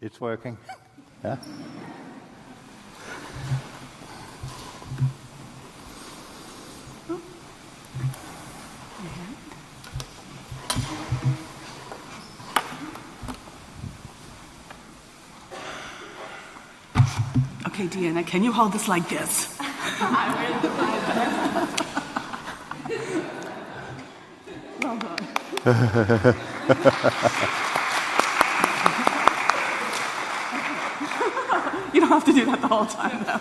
It's working. Yeah. Okay, Deanna, can you hold this like this? I will do my best. Well done. You don't have to do that the whole time, though.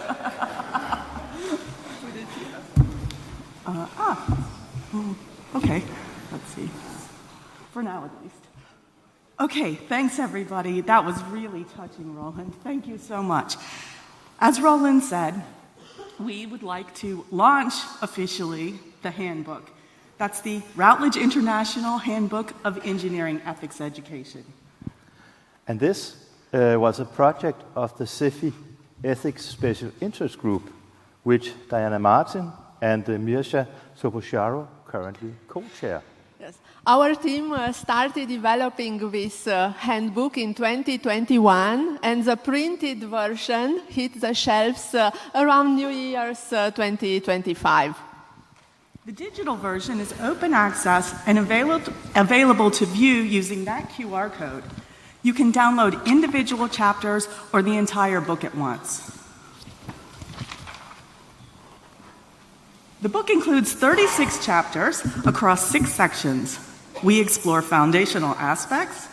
Okay, let's see. For now, at least. Okay, thanks, everybody. That was really touching, Roland. Thank you so much. As Roland said, we would like to launch officially the handbook. That's the Routledge International Handbook of Engineering Ethics Education. And this was a project of the CEFI Ethics Special Interest Group, which Diana Martin and Mircea Soboșaru currently co-chair. Yes. Our team started developing this handbook in 2021, and the printed version hit the shelves around New Year's 2025. The digital version is open access and available to view using that QR code. You can download individual chapters or the entire book at once. The book includes 36 chapters across 6 sections. We explore foundational aspects,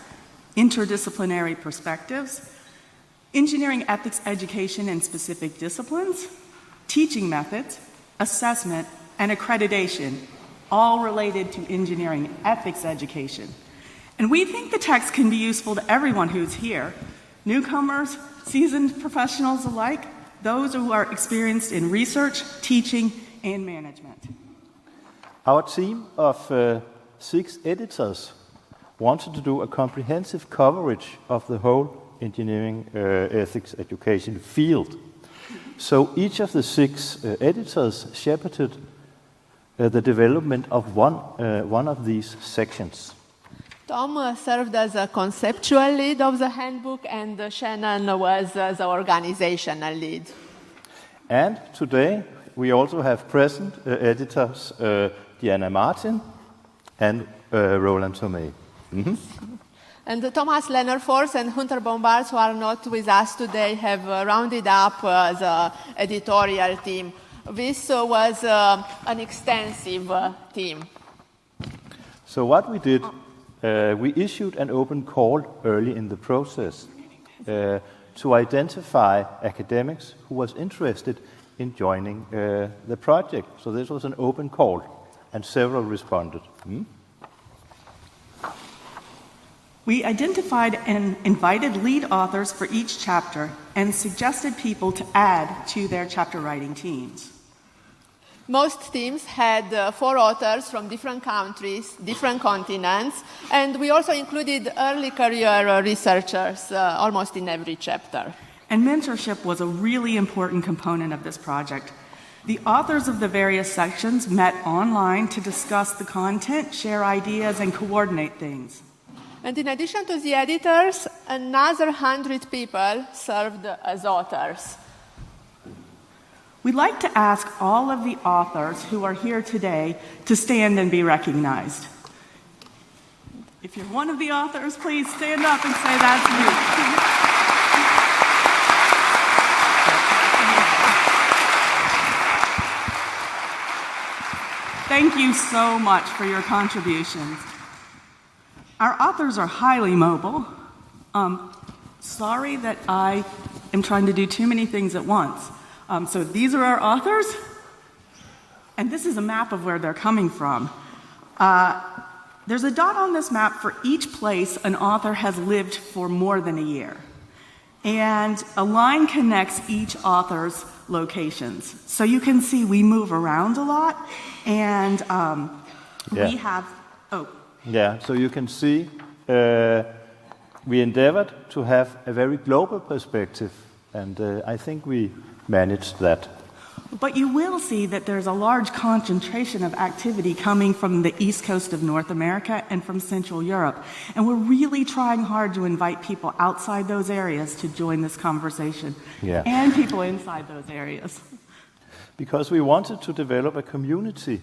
interdisciplinary perspectives, engineering ethics education in specific disciplines, teaching methods, assessment, and accreditation, all related to engineering ethics education. And we think the text can be useful to everyone who's here, newcomers, seasoned professionals alike, those who are experienced in research, teaching, and management. Our team of 6 editors wanted to do a comprehensive coverage of the whole engineering ethics education field. So each of the 6 editors shepherded the development of one of these sections. Tom served as a conceptual lead of the handbook, and Shannon was the organizational lead. And today we also have present editors Diana Martin and Roland Tomei. Mm-hmm. And Thomas Lennerfors and Hunter Bombards, who are not with us today, have rounded up the editorial team. This was an extensive team. So what we did, we issued an open call early in the process to identify academics who was interested in joining the project. So this was an open call, and several responded. We identified and invited lead authors for each chapter and suggested people to add to their chapter writing teams. Most teams had 4 authors from different countries, different continents, and we also included early career researchers almost in every chapter. And mentorship was a really important component of this project. The authors of the various sections met online to discuss the content, share ideas, and coordinate things. And in addition to the editors, another 100 people served as authors. We'd like to ask all of the authors who are here today to stand and be recognized. If you're one of the authors, please stand up and say that's me. Thank you so much for your contributions. Our authors are highly mobile. Sorry that I am trying to do too many things at once. So these are our authors, and this is a map of where they're coming from. There's a dot on this map for each place an author has lived for more than a year. And a line connects each author's locations. So you can see we move around a lot, and we have, Yeah, so you can see we endeavored to have a very global perspective, and I think we managed that. But you will see that there's a large concentration of activity coming from the east coast of North America and from Central Europe. And we're really trying hard to invite people outside those areas to join this conversation. Yeah. And people inside those areas. Because we wanted to develop a community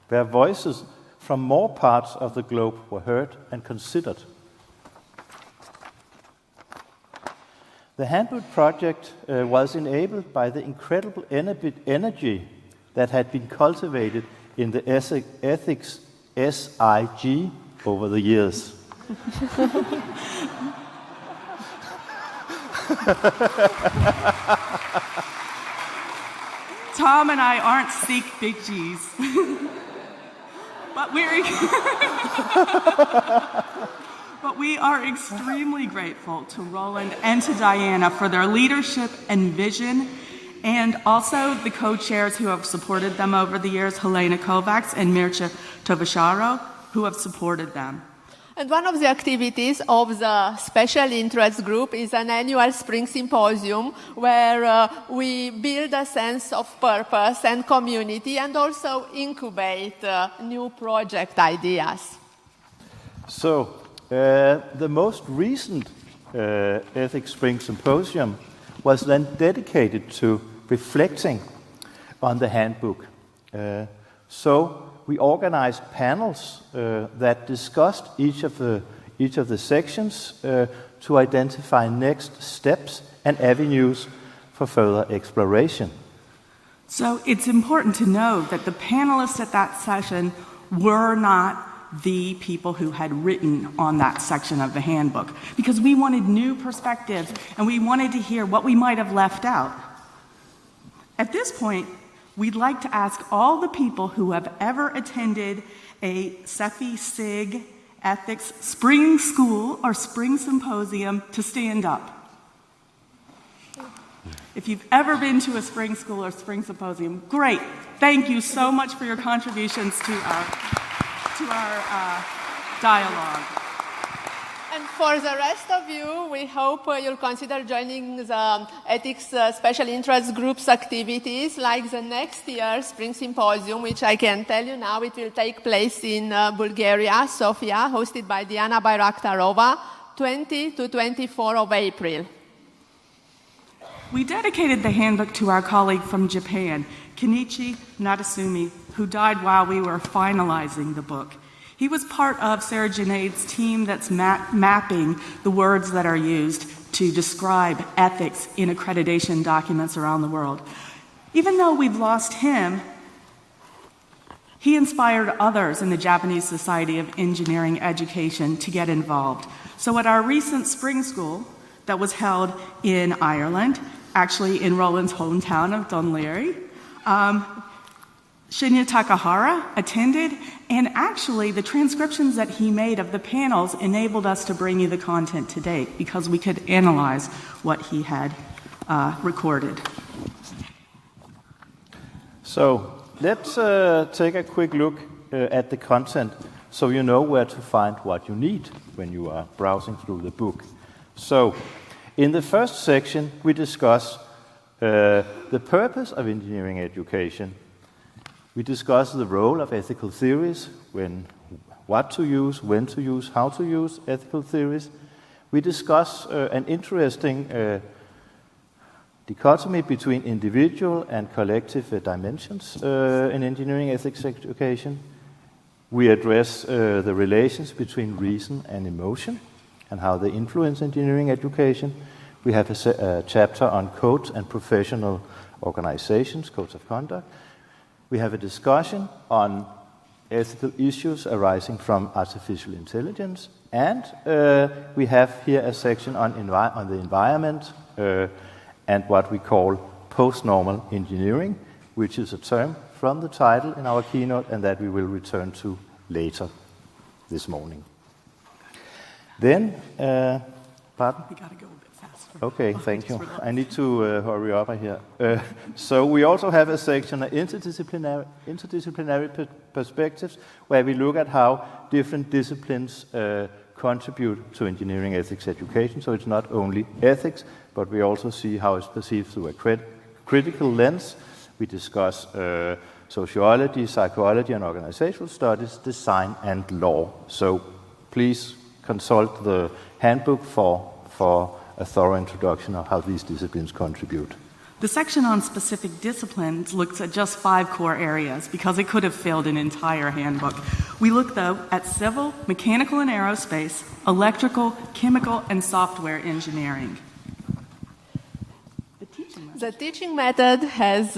where voices from more parts of the globe were heard and considered. The Handbook project was enabled by the incredible energy that had been cultivated in the ethics SIG over the years. Tom and I aren't Sikh big G's. But we are extremely grateful to Roland and to Diana for their leadership and vision, and also the co-chairs who have supported them over the years, Helena Kovacs and Mircea Tovasharo, who have supported them. And one of the activities of the special interest group is an annual spring symposium where we build a sense of purpose and community and also incubate new project ideas. So, the most recent Ethics Spring Symposium was then dedicated to reflecting on the handbook. So we organized panels that discussed each of the sections to identify next steps and avenues for further exploration. So it's important to know that the panelists at that session were not the people who had written on that section of the handbook, because we wanted new perspectives and we wanted to hear what we might have left out. At this point, we'd like to ask all the people who have ever attended a Cephei SIG Ethics Spring School or Spring Symposium to stand up. If you've ever been to a spring school or spring symposium, great. Thank you so much for your contributions to our dialogue. And for the rest of you, we hope you'll consider joining the Ethics Special Interest Group's activities, like the next year's Spring Symposium, which I can tell you now it will take place in Bulgaria, Sofia, hosted by Diana Bayraktarova, 20 to 24 of April. We dedicated the handbook to our colleague from Japan, Kenichi Natsumi, who died while we were finalizing the book. He was part of Sarah Junaid's team that's mapping the words that are used to describe ethics in accreditation documents around the world. Even though we've lost him, he inspired others in the Japanese Society of Engineering Education to get involved. So at our recent spring school that was held in Ireland, actually in Roland's hometown of Dunleary, Shinya Takahara attended, and actually the transcriptions that he made of the panels enabled us to bring you the content to date because we could analyze what he had recorded. So let's take a quick look at the content so you know where to find what you need when you are browsing through the book. So in the first section, we discuss the purpose of engineering education. We discuss the role of ethical theories, what to use, when to use, how to use ethical theories. We discuss an interesting dichotomy between individual and collective dimensions in engineering ethics education. We address the relations between reason and emotion and how they influence engineering education. We have a chapter on codes and professional organizations, codes of conduct. We have a discussion on ethical issues arising from artificial intelligence, and we have here a section on the environment and what we call post-normal engineering, which is a term from the title in our keynote and that we will return to later this morning. Then, pardon? We gotta go a bit faster. Okay, thank you. I need to hurry up here. So we also have a section on interdisciplinary perspectives, where we look at how different disciplines contribute to engineering ethics education. So it's not only ethics, but we also see how it's perceived through a critical lens We discuss sociology, psychology, and organizational studies, design, and law. So please consult the handbook for a thorough introduction of how these disciplines contribute. The section on specific disciplines looks at just 5 core areas because it could have filled an entire handbook. We look, though, at civil, mechanical and aerospace, electrical, chemical, and software engineering. The teaching method has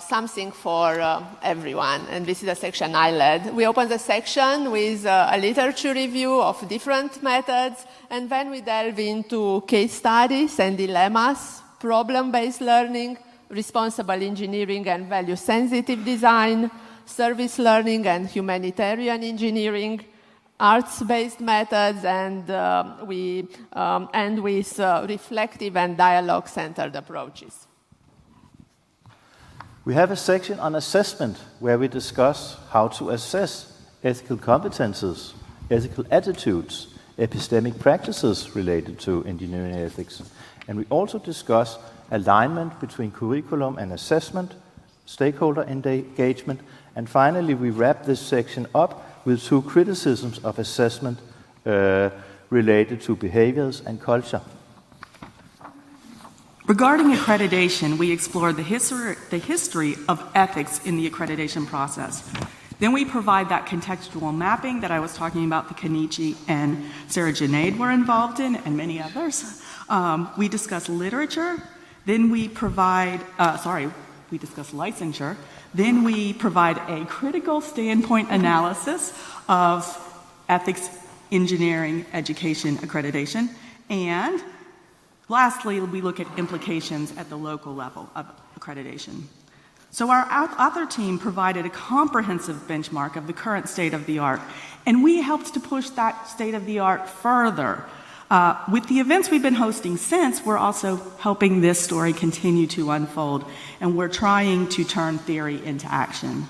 something for everyone, and this is a section I led. We open the section with a literature review of different methods, and then we delve into case studies and dilemmas, problem-based learning, responsible engineering and value-sensitive design, service learning and humanitarian engineering, arts-based methods, and we end with reflective and dialogue-centered approaches. We have a section on assessment where we discuss how to assess ethical competences, ethical attitudes, epistemic practices related to engineering ethics. And we also discuss alignment between curriculum and assessment, stakeholder engagement, and finally we wrap this section up with 2 criticisms of assessment related to behaviors and culture. Regarding accreditation, we explore the history of ethics in the accreditation process. Then we provide that contextual mapping that I was talking about, that Kenichi and Sarah Junaid were involved in, and many others. We discuss literature. Then we provide, we discuss licensure. Then we provide a critical standpoint analysis of ethics, engineering, education, accreditation. And lastly, we look at implications at the local level of accreditation. So our author team provided a comprehensive benchmark of the current state of the art, and we helped to push that state of the art further. With the events we've been hosting since, we're also helping this story continue to unfold, and we're trying to turn theory into action.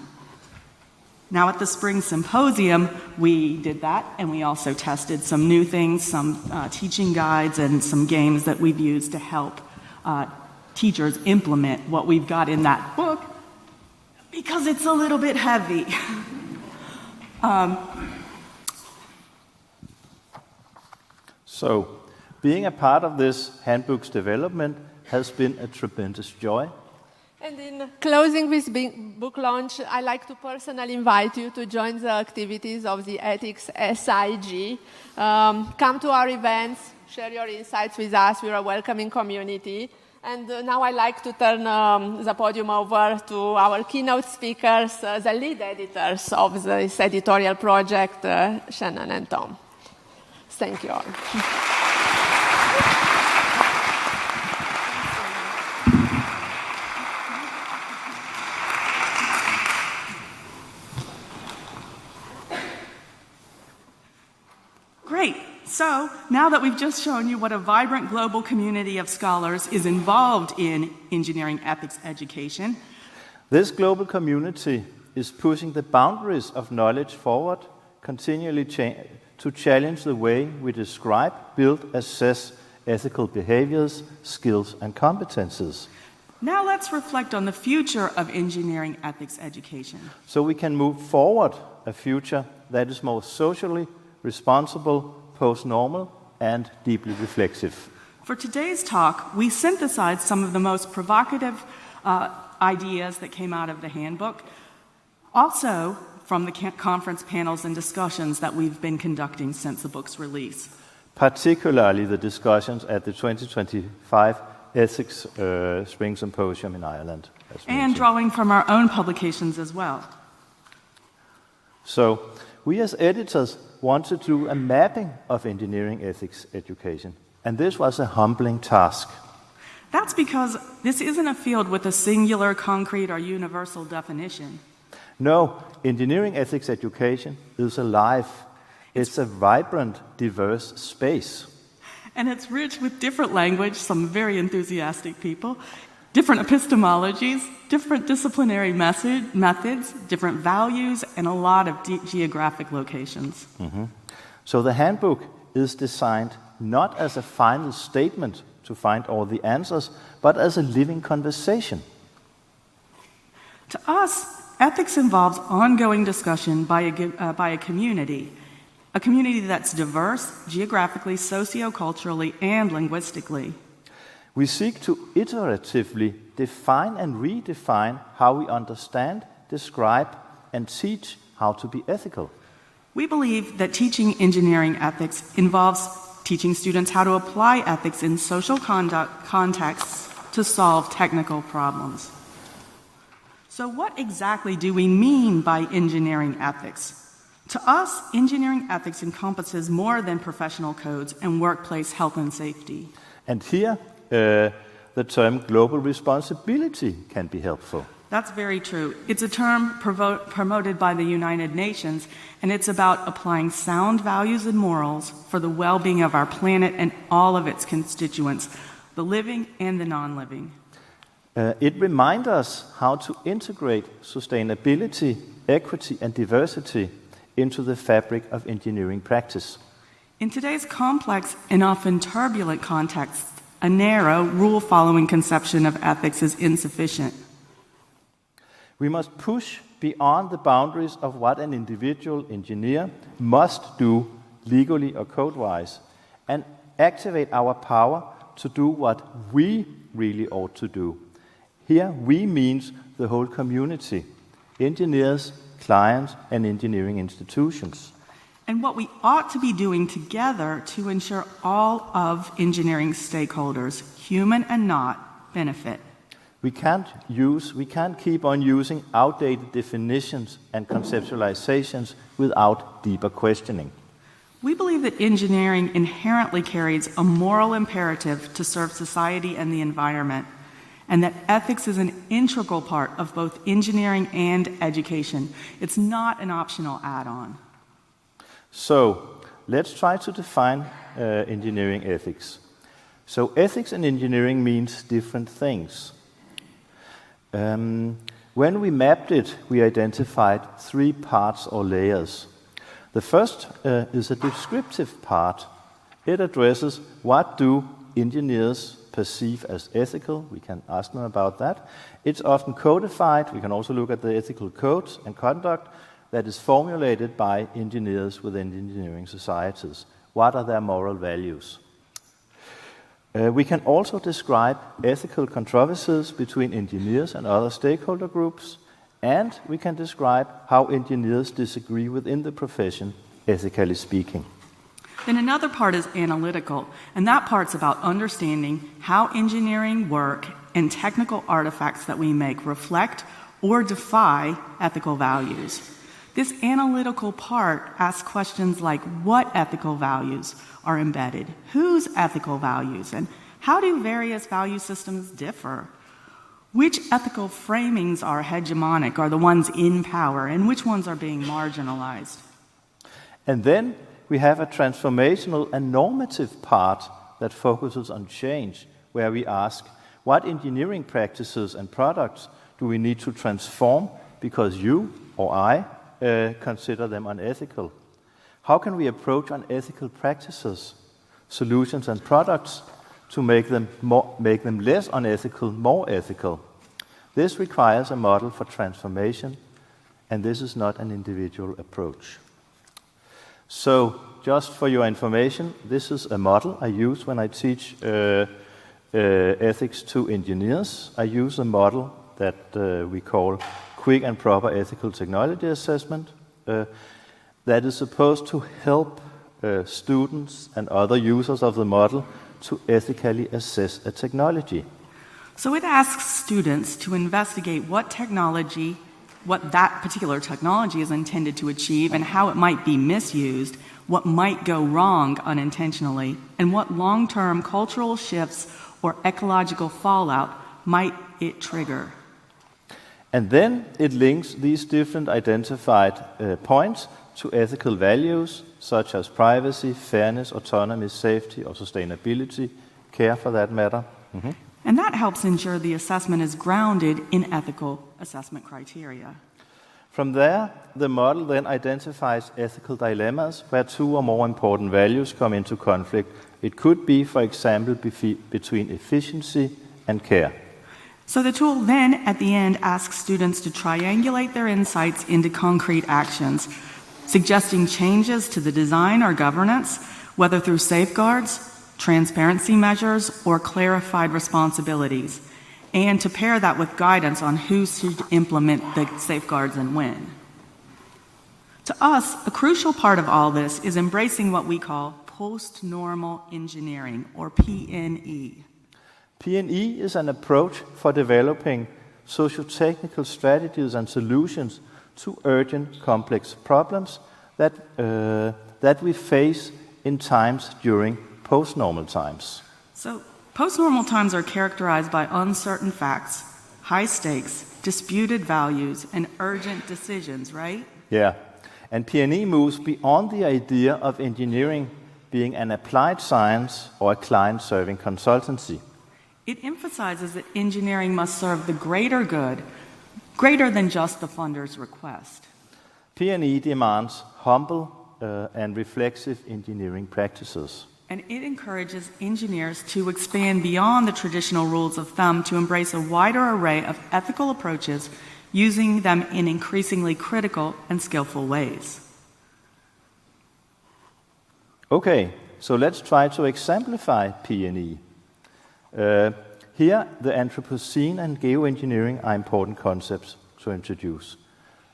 Now at the spring symposium, we did that, and we also tested some new things, some teaching guides and some games that we've used to help teachers implement what we've got in that book, because it's a little bit heavy. So, being a part of this handbook's development has been a tremendous joy. And in closing this book launch, I'd like to personally invite you to join the activities of the Ethics SIG. Come to our events, share your insights with us. We're a welcoming community. And now I'd like to turn the podium over to our keynote speakers, the lead editors of this editorial project, Shannon and Tom. Thank you all. Great. So now that we've just shown you what a vibrant global community of scholars is involved in engineering ethics education, this global community is pushing the boundaries of knowledge forward, continually to challenge the way we describe, build, assess ethical behaviors, skills, and competences. now let's reflect on the future of engineering ethics education. So we can move forward a future that is more socially responsible, post-normal, and deeply reflexive. For today's talk, we synthesized some of the most provocative ideas that came out of the handbook, also from the conference panels and discussions that we've been conducting since the book's release. Particularly the discussions at the 2025 Ethics Spring Symposium in Ireland. And drawing from our own publications as well. So, we as editors wanted to do a mapping of engineering ethics education, and this was a humbling task. That's because this isn't a field with a singular, concrete, or universal definition. No, engineering ethics education is alive. It's a vibrant, diverse space. And it's rich with different language, some very enthusiastic people, different epistemologies, different disciplinary methods, different values, and a lot of geographic locations. Mm-hmm. So the handbook is designed not as a final statement to find all the answers, but as a living conversation. To us, ethics involves ongoing discussion by a community that's diverse geographically, socioculturally, and linguistically. We seek to iteratively define and redefine how we understand, describe, and teach how to be ethical. We believe that teaching engineering ethics involves teaching students how to apply ethics in social contexts to solve technical problems. So what exactly do we mean by engineering ethics? To us, engineering ethics encompasses more than professional codes and workplace health and safety. And here, the term global responsibility can be helpful. That's very true. It's a term promoted by the United Nations, and it's about applying sound values and morals for the well-being of our planet and all of its constituents, the living and the non-living. It reminds us how to integrate sustainability, equity, and diversity into the fabric of engineering practice. In today's complex and often turbulent context, a narrow, rule-following conception of ethics is insufficient. We must push beyond the boundaries of what an individual engineer must do legally or code-wise and activate our power to do what we really ought to do. Here, we means the whole community, engineers, clients, and engineering institutions. And what we ought to be doing together to ensure all of engineering stakeholders, human and not, benefit. We can't keep on using outdated definitions and conceptualizations without deeper questioning. We believe that engineering inherently carries a moral imperative to serve society and the environment, and that ethics is an integral part of both engineering and education. It's not an optional add-on. So, let's try to define engineering ethics. So, ethics in engineering means different things. When we mapped it, we identified 3 parts or layers. The first is a descriptive part. It addresses what do engineers perceive as ethical. We can ask them about that. It's often codified. We can also look at the ethical codes and conduct that is formulated by engineers within engineering societies. What are their moral values? We can also describe ethical controversies between engineers and other stakeholder groups, and we can describe how engineers disagree within the profession, ethically speaking. Then another part is analytical, and that part's about understanding how engineering work and technical artifacts that we make reflect or defy ethical values. This analytical part asks questions like what ethical values are embedded, whose ethical values, and how do various value systems differ? Which ethical framings are hegemonic, are the ones in power, and which ones are being marginalized? And then we have a transformational and normative part that focuses on change, where we ask, what engineering practices and products do we need to transform because you or I consider them unethical? How can we approach unethical practices, solutions, and products to make them less unethical, more ethical? This requires a model for transformation, and this is not an individual approach. So, just for your information, this is a model I use when I teach ethics to engineers. I use a model that we call Quick and Proper Ethical Technology Assessment that is supposed to help students and other users of the model to ethically assess a technology. So it asks students to investigate what that particular technology is intended to achieve and how it might be misused, what might go wrong unintentionally, and what long-term cultural shifts or ecological fallout might it trigger. And then it links these different identified points to ethical values such as privacy, fairness, autonomy, safety, or sustainability, care for that matter. Mm-hmm. And that helps ensure the assessment is grounded in ethical assessment criteria. From there, the model then identifies ethical dilemmas where 2 or more important values come into conflict. It could be, for example, between efficiency and care. So the tool then, at the end, asks students to triangulate their insights into concrete actions, suggesting changes to the design or governance, whether through safeguards, transparency measures, or clarified responsibilities, and to pair that with guidance on who should implement the safeguards and when. To us, a crucial part of all this is embracing what we call post-normal engineering, or PNE. PNE is an approach for developing socio-technical strategies and solutions to urgent, complex problems that we face in times during post-normal times. So, post-normal times are characterized by uncertain facts, high stakes, disputed values, and urgent decisions, right? Yeah, and PNE moves beyond the idea of engineering being an applied science or a client-serving consultancy. It emphasizes that engineering must serve the greater good, greater than just the funder's request. PNE demands humble and reflexive engineering practices. And it encourages engineers to expand beyond the traditional rules of thumb to embrace a wider array of ethical approaches, using them in increasingly critical and skillful ways. Okay, so let's try to exemplify PNE. Here, the Anthropocene and geoengineering are important concepts to introduce.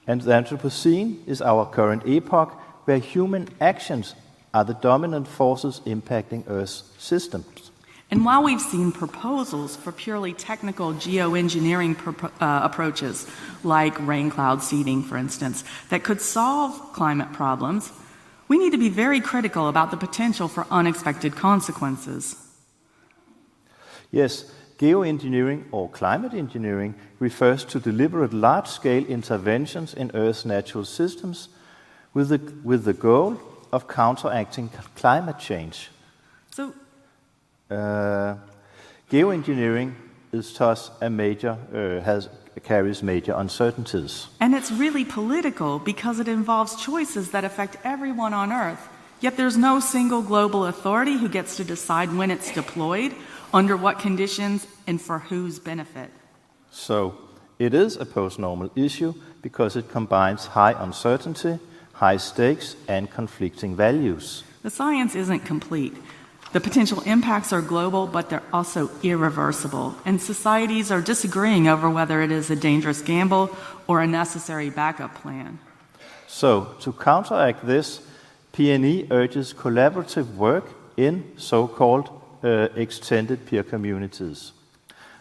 And the Anthropocene is our current epoch, where human actions are the dominant forces impacting Earth's systems. And while we've seen proposals for purely technical geoengineering approaches, like rain cloud seeding, for instance, that could solve climate problems, we need to be very critical about the potential for unexpected consequences. Yes, geoengineering or climate engineering refers to deliberate large-scale interventions in Earth's natural systems with the goal of counteracting climate change. So, geoengineering is thus carries major uncertainties. And it's really political because it involves choices that affect everyone on Earth. Yet there's no single global authority who gets to decide when it's deployed, under what conditions, and for whose benefit. So, it is a post-normal issue because it combines high uncertainty, high stakes, and conflicting values. The science isn't complete. The potential impacts are global, but they're also irreversible, and societies are disagreeing over whether it is a dangerous gamble or a necessary backup plan. So, to counteract this, PNE urges collaborative work in so-called extended peer communities.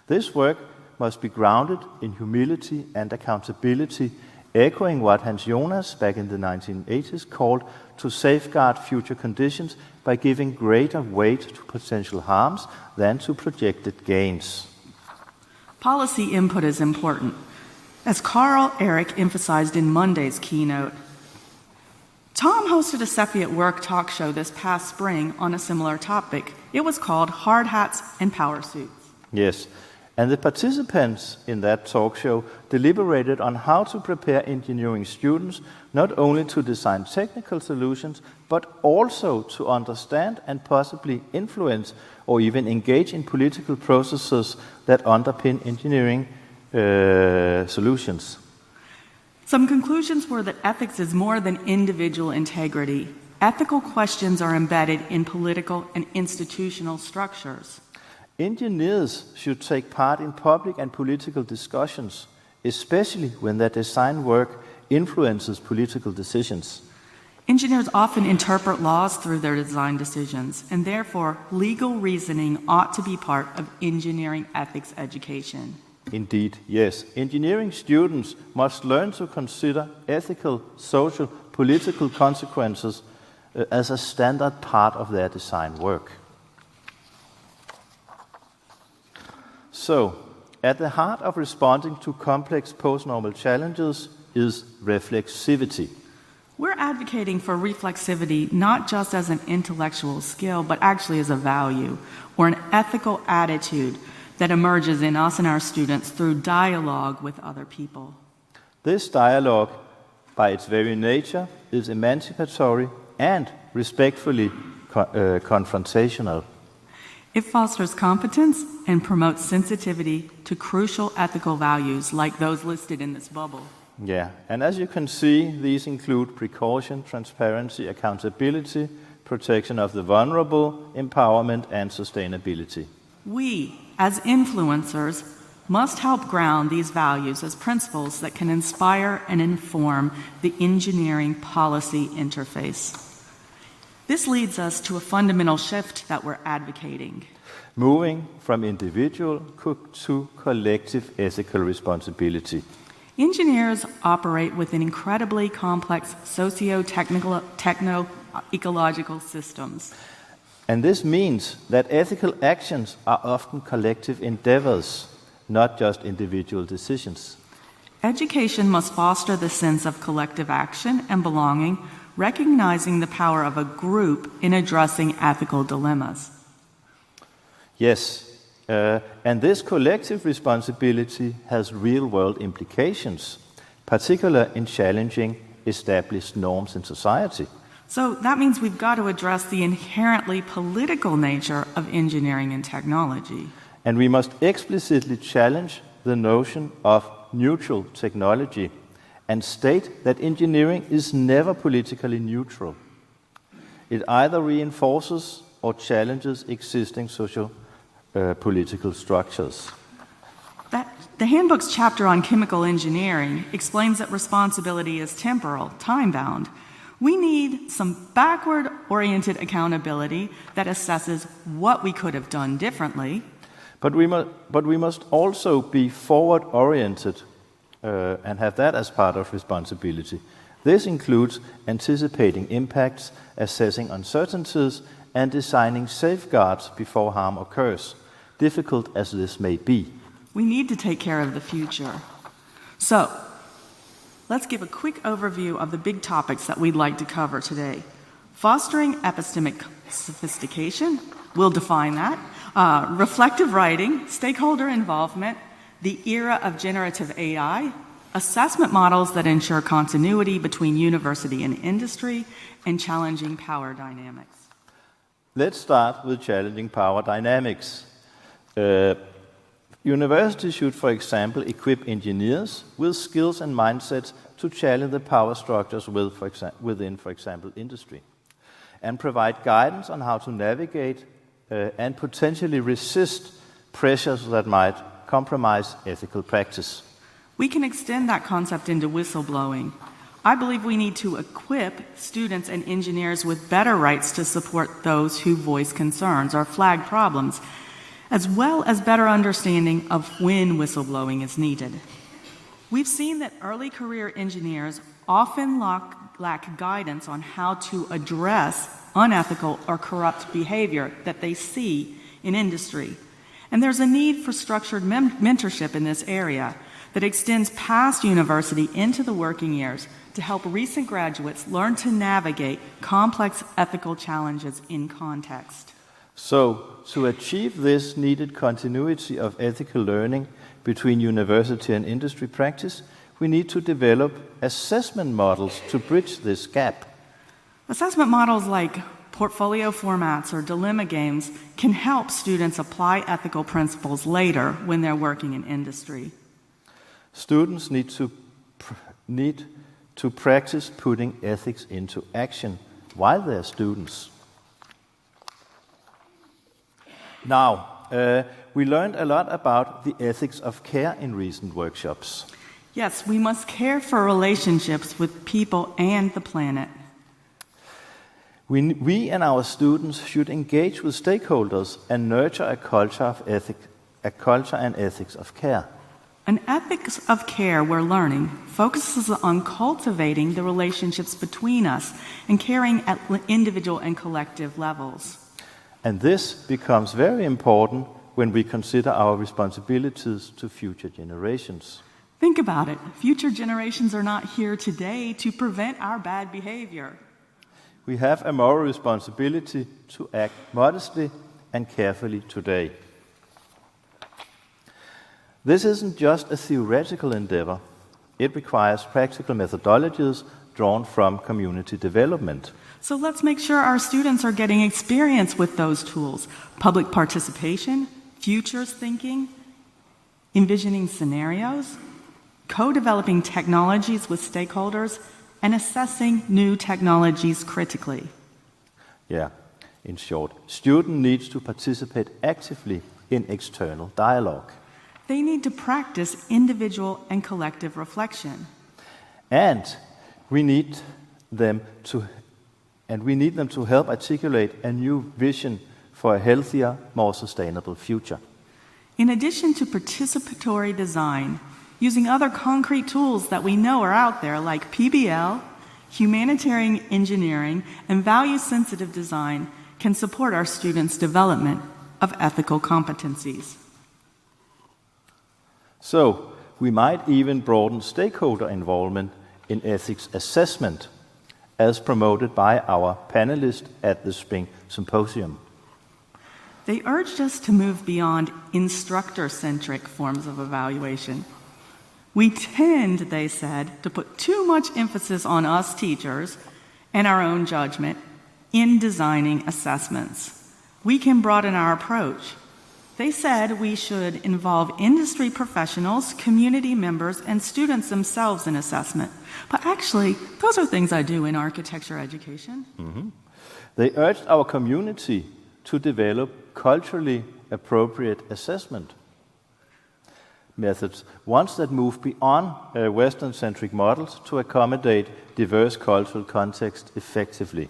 This work must be grounded in humility and accountability, echoing what Hans Jonas back in the 1980s called to safeguard future conditions by giving greater weight to potential harms than to projected gains. Policy input is important. As Carl Eric emphasized in Monday's keynote, Tom hosted a Cefi at Work talk show this past spring on a similar topic. It was called Hard Hats and Power Suits. Yes, and the participants in that talk show deliberated on how to prepare engineering students not only to design technical solutions, but also to understand and possibly influence or even engage in political processes that underpin engineering solutions. Some conclusions were that ethics is more than individual integrity. Ethical questions are embedded in political and institutional structures. Engineers should take part in public and political discussions, especially when their design work influences political decisions. Engineers often interpret laws through their design decisions, and therefore legal reasoning ought to be part of engineering ethics education. Indeed, yes. Engineering students must learn to consider ethical, social, political consequences as a standard part of their design work. So, at the heart of responding to complex post-normal challenges is reflexivity. We're advocating for reflexivity not just as an intellectual skill, but actually as a value or an ethical attitude that emerges in us and our students through dialogue with other people. This dialogue, by its very nature, is emancipatory and respectfully confrontational. It fosters competence and promotes sensitivity to crucial ethical values like those listed in this bubble. Yeah, and as you can see, these include precaution, transparency, accountability, protection of the vulnerable, empowerment, and sustainability. We, as influencers, must help ground these values as principles that can inspire and inform the engineering policy interface. This leads us to a fundamental shift that we're advocating. Moving from individual to collective ethical responsibility. Engineers operate within incredibly complex socio-technical, techno-ecological systems. And this means that ethical actions are often collective endeavors, not just individual decisions. Education must foster the sense of collective action and belonging, recognizing the power of a group in addressing ethical dilemmas. Yes, and this collective responsibility has real-world implications, particularly in challenging established norms in society. So that means we've got to address the inherently political nature of engineering and technology. And we must explicitly challenge the notion of neutral technology and state that engineering is never politically neutral. It either reinforces or challenges existing political structures. The handbook's chapter on chemical engineering explains that responsibility is temporal, time-bound. We need some backward-oriented accountability that assesses what we could have done differently. But we must also be forward-oriented and have that as part of responsibility. This includes anticipating impacts, assessing uncertainties, and designing safeguards before harm occurs, difficult as this may be. We need to take care of the future. So, let's give a quick overview of the big topics that we'd like to cover today. Fostering epistemic sophistication, we'll define that. Reflective writing, stakeholder involvement, the era of generative AI, assessment models that ensure continuity between university and industry, and challenging power dynamics. Let's start with challenging power dynamics. Universities should, for example, equip engineers with skills and mindsets to challenge the power structures within, for example, industry, and provide guidance on how to navigate and potentially resist pressures that might compromise ethical practice. We can extend that concept into whistleblowing. I believe we need to equip students and engineers with better rights to support those who voice concerns or flag problems, as well as better understanding of when whistleblowing is needed. We've seen that early career engineers often lack guidance on how to address unethical or corrupt behavior that they see in industry. And there's a need for structured mentorship in this area that extends past university into the working years to help recent graduates learn to navigate complex ethical challenges in context. So, to achieve this needed continuity of ethical learning between university and industry practice, we need to develop assessment models to bridge this gap. Assessment models like portfolio formats or dilemma games can help students apply ethical principles later when they're working in industry. Students need to practice putting ethics into action while they're students. Now, we learned a lot about the ethics of care in recent workshops. Yes, we must care for relationships with people and the planet. We and our students should engage with stakeholders and nurture a culture and ethics of care. An ethics of care we're learning focuses on cultivating the relationships between us and caring at individual and collective levels. And this becomes very important when we consider our responsibilities to future generations. Think about it. Future generations are not here today to prevent our bad behavior. We have a moral responsibility to act modestly and carefully today. This isn't just a theoretical endeavor. It requires practical methodologies drawn from community development. So let's make sure our students are getting experience with those tools: public participation, futures thinking, envisioning scenarios, co-developing technologies with stakeholders, and assessing new technologies critically. Yeah, in short, student needs to participate actively in external dialogue. They need to practice individual and collective reflection. And we need them to help articulate a new vision for a healthier, more sustainable future. In addition to participatory design, using other concrete tools that we know are out there like PBL, humanitarian engineering, and value-sensitive design can support our students' development of ethical competencies. So, we might even broaden stakeholder involvement in ethics assessment, as promoted by our panelists at the Spring Symposium. They urged us to move beyond instructor-centric forms of evaluation. We tend, they said, to put too much emphasis on us teachers and our own judgment in designing assessments. We can broaden our approach. They said we should involve industry professionals, community members, and students themselves in assessment. But actually, those are things I do in architecture education. Mm-hmm. They urged our community to develop culturally appropriate assessment methods, ones that move beyond Western-centric models to accommodate diverse cultural contexts effectively.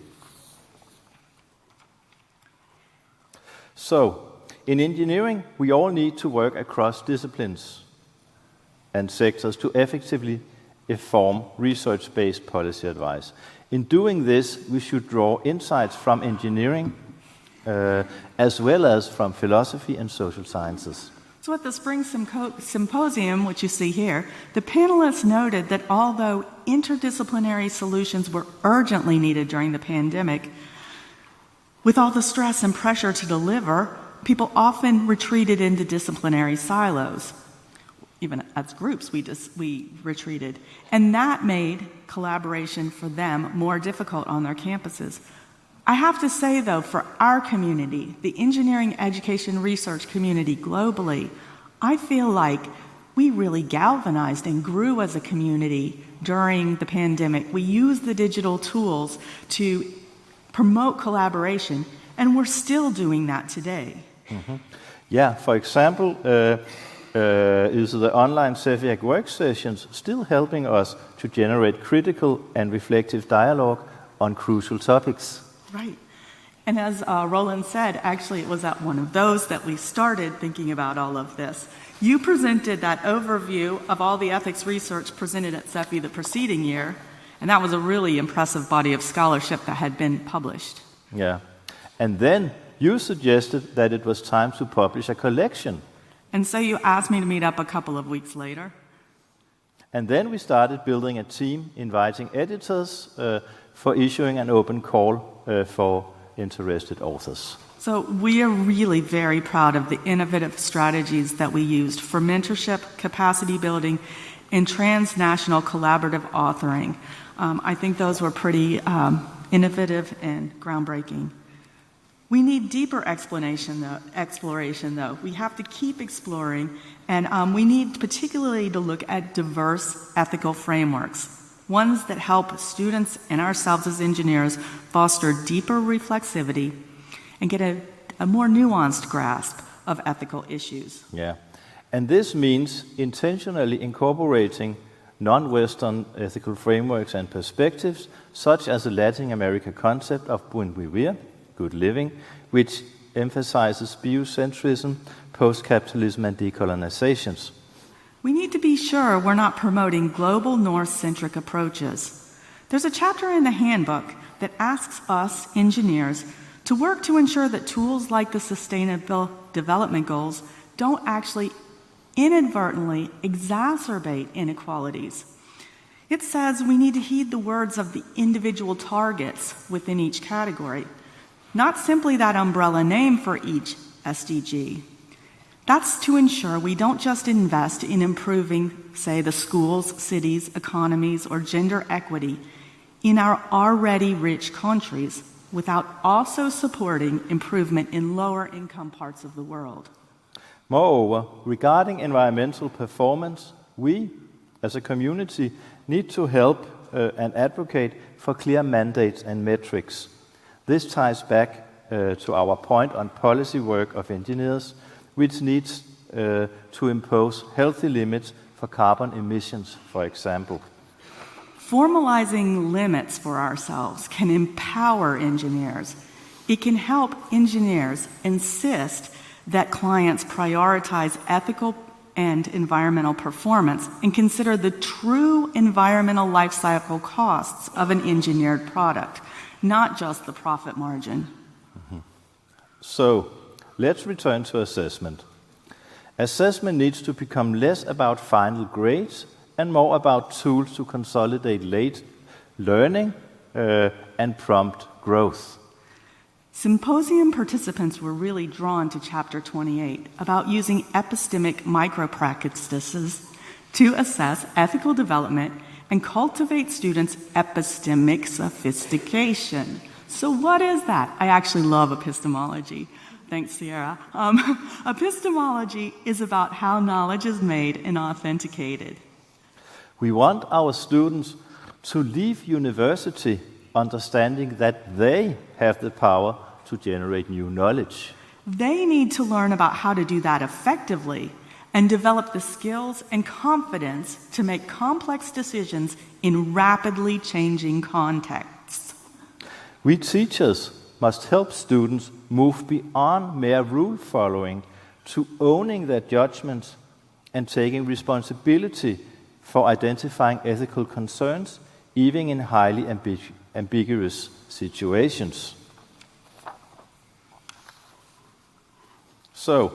So, in engineering, we all need to work across disciplines and sectors to effectively inform research-based policy advice. In doing this, we should draw insights from engineering as well as from philosophy and social sciences. So at the Spring Symposium, which you see here, the panelists noted that although interdisciplinary solutions were urgently needed during the pandemic, with all the stress and pressure to deliver, people often retreated into disciplinary silos. Even as groups, we retreated. And that made collaboration for them more difficult on their campuses. I have to say, though, for our community, the engineering education research community globally, I feel like we really galvanized and grew as a community during the pandemic. We used the digital tools to promote collaboration, and we're still doing that today. Mm-hmm. Yeah, for example, is the online CEFIAC work sessions still helping us to generate critical and reflective dialogue on crucial topics? Right. And as Roland said, actually it was at one of those that we started thinking about all of this. You presented that overview of all the ethics research presented at CEFI the preceding year, and that was a really impressive body of scholarship that had been published. Yeah. And then you suggested that it was time to publish a collection. And so you asked me to meet up a couple of weeks later. And then we started building a team, inviting editors for issuing an open call for interested authors. So we are really very proud of the innovative strategies that we used for mentorship, capacity building, and transnational collaborative authoring. I think those were pretty innovative and groundbreaking. We need deeper exploration, though. We have to keep exploring, and we need particularly to look at diverse ethical frameworks, ones that help students and ourselves as engineers foster deeper reflexivity and get a more nuanced grasp of ethical issues. Yeah, and this means intentionally incorporating non-Western ethical frameworks and perspectives, such as the Latin American concept of buen vivir, good living, which emphasizes biocentrism, post-capitalism, and decolonizations. We need to be sure we're not promoting global North-centric approaches. There's a chapter in the handbook that asks us engineers to work to ensure that tools like the Sustainable Development Goals don't actually inadvertently exacerbate inequalities. It says we need to heed the words of the individual targets within each category, not simply that umbrella name for each SDG. That's to ensure we don't just invest in improving, say, the schools, cities, economies, or gender equity in our already rich countries without also supporting improvement in lower income parts of the world. Moreover, regarding environmental performance, we, as a community, need to help and advocate for clear mandates and metrics. This ties back to our point on policy work of engineers, which needs to impose healthy limits for carbon emissions, for example. Formalizing limits for ourselves can empower engineers. It can help engineers insist that clients prioritize ethical and environmental performance and consider the true environmental life cycle costs of an engineered product, not just the profit margin. So, let's return to assessment. Assessment needs to become less about final grades and more about tools to consolidate late learning and prompt growth. Symposium participants were really drawn to Chapter 28 about using epistemic micro-practices to assess ethical development and cultivate students' epistemic sophistication. So what is that? I actually love epistemology. Thanks, Sierra. Epistemology is about how knowledge is made and authenticated. We want our students to leave university understanding that they have the power to generate new knowledge. They need to learn about how to do that effectively and develop the skills and confidence to make complex decisions in rapidly changing contexts. We teachers must help students move beyond mere rule following to owning their judgments and taking responsibility for identifying ethical concerns, even in highly ambiguous situations. So,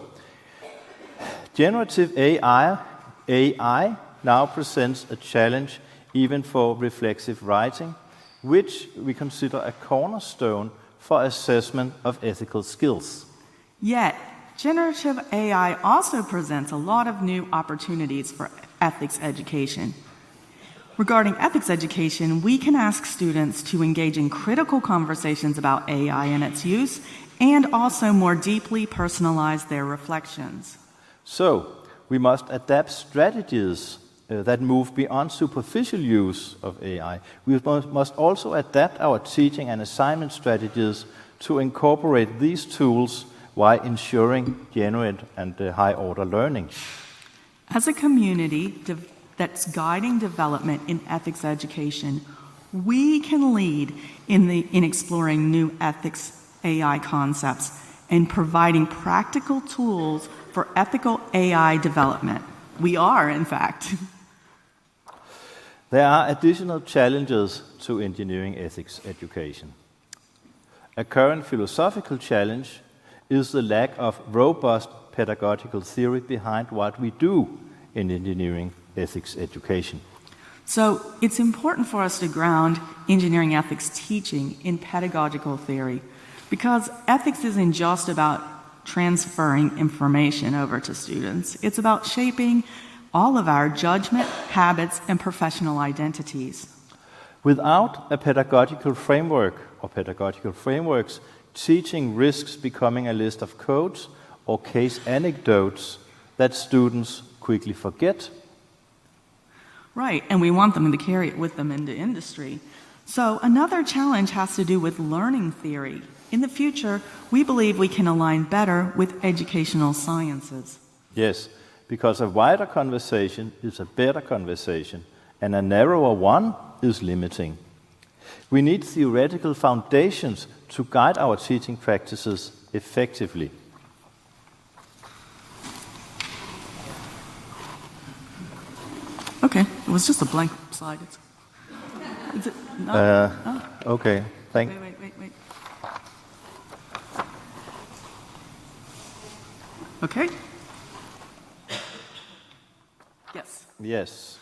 generative AI now presents a challenge even for reflexive writing, which we consider a cornerstone for assessment of ethical skills. Yet, generative AI also presents a lot of new opportunities for ethics education. Regarding ethics education, we can ask students to engage in critical conversations about AI and its use, and also more deeply personalize their reflections. So, we must adapt strategies that move beyond superficial use of AI. We must also adapt our teaching and assignment strategies to incorporate these tools while ensuring genuine and high-order learning. As a community that's guiding development in ethics education, we can lead in exploring new ethics AI concepts and providing practical tools for ethical AI development. We are, in fact. There are additional challenges to engineering ethics education. A current philosophical challenge is the lack of robust pedagogical theory behind what we do in engineering ethics education. So it's important for us to ground engineering ethics teaching in pedagogical theory, because ethics isn't just about transferring information over to students. It's about shaping all of our judgment, habits, and professional identities. Without a pedagogical framework or pedagogical frameworks, teaching risks becoming a list of codes or case anecdotes that students quickly forget. Right, and we want them to carry it with them into industry. So another challenge has to do with learning theory. In the future, we believe we can align better with educational sciences. Yes, because a wider conversation is a better conversation, and a narrower one is limiting. We need theoretical foundations to guide our teaching practices effectively. Okay, it was just a blank slide. Is it? No? Okay, Wait. Okay. Yes. Yes.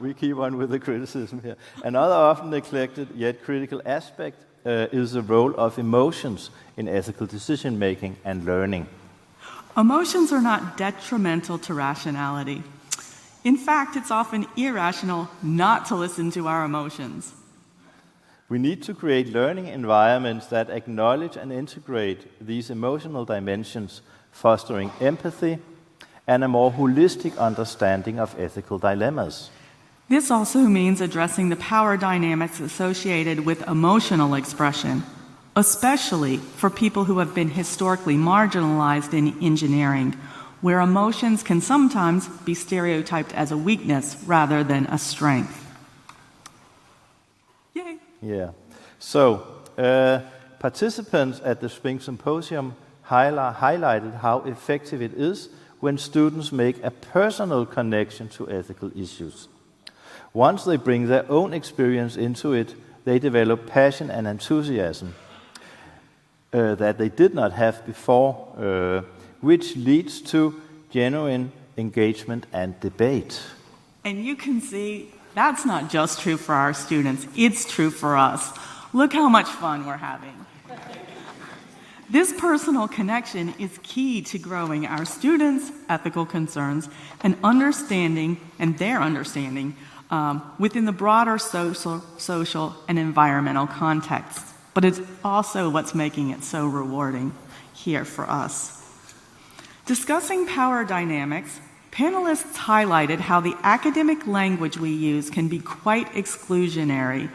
We keep on with the criticism here. Another often neglected yet critical aspect is the role of emotions in ethical decision making and learning. Emotions are not detrimental to rationality. In fact, it's often irrational not to listen to our emotions. We need to create learning environments that acknowledge and integrate these emotional dimensions, fostering empathy and a more holistic understanding of ethical dilemmas. This also means addressing the power dynamics associated with emotional expression, especially for people who have been historically marginalized in engineering, where emotions can sometimes be stereotyped as a weakness rather than a strength. Yay! Yeah. So, participants at the Spring Symposium highlighted how effective it is when students make a personal connection to ethical issues. Once they bring their own experience into it, they develop passion and enthusiasm that they did not have before, which leads to genuine engagement and debate. And you can see that's not just true for our students, it's true for us. Look how much fun we're having. This personal connection is key to growing our students' ethical concerns and their understanding within the broader social and environmental context. But it's also what's making it so rewarding here for us. Discussing power dynamics, panelists highlighted how the academic language we use can be quite exclusionary.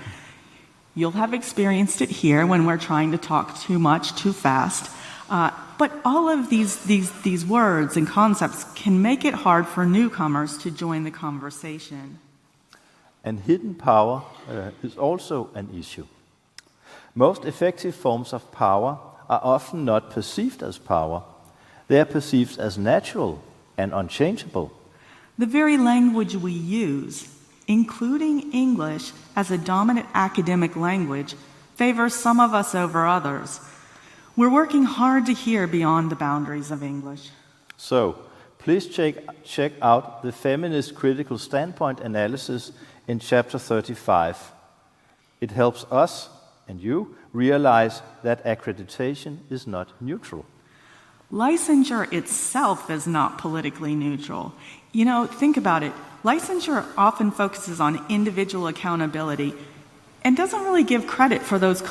You'll have experienced it here when we're trying to talk too much, too fast. But all of these words and concepts can make it hard for newcomers to join the conversation. And hidden power is also an issue. Most effective forms of power are often not perceived as power. They are perceived as natural and unchangeable. The very language we use, including English as a dominant academic language, favors some of us over others. We're working hard to hear beyond the boundaries of English. So, please check out the feminist critical standpoint analysis in chapter 35. It helps us and you realize that accreditation is not neutral. Licensure itself is not politically neutral. You know, think about it. Licensure often focuses on individual accountability and doesn't really give credit for those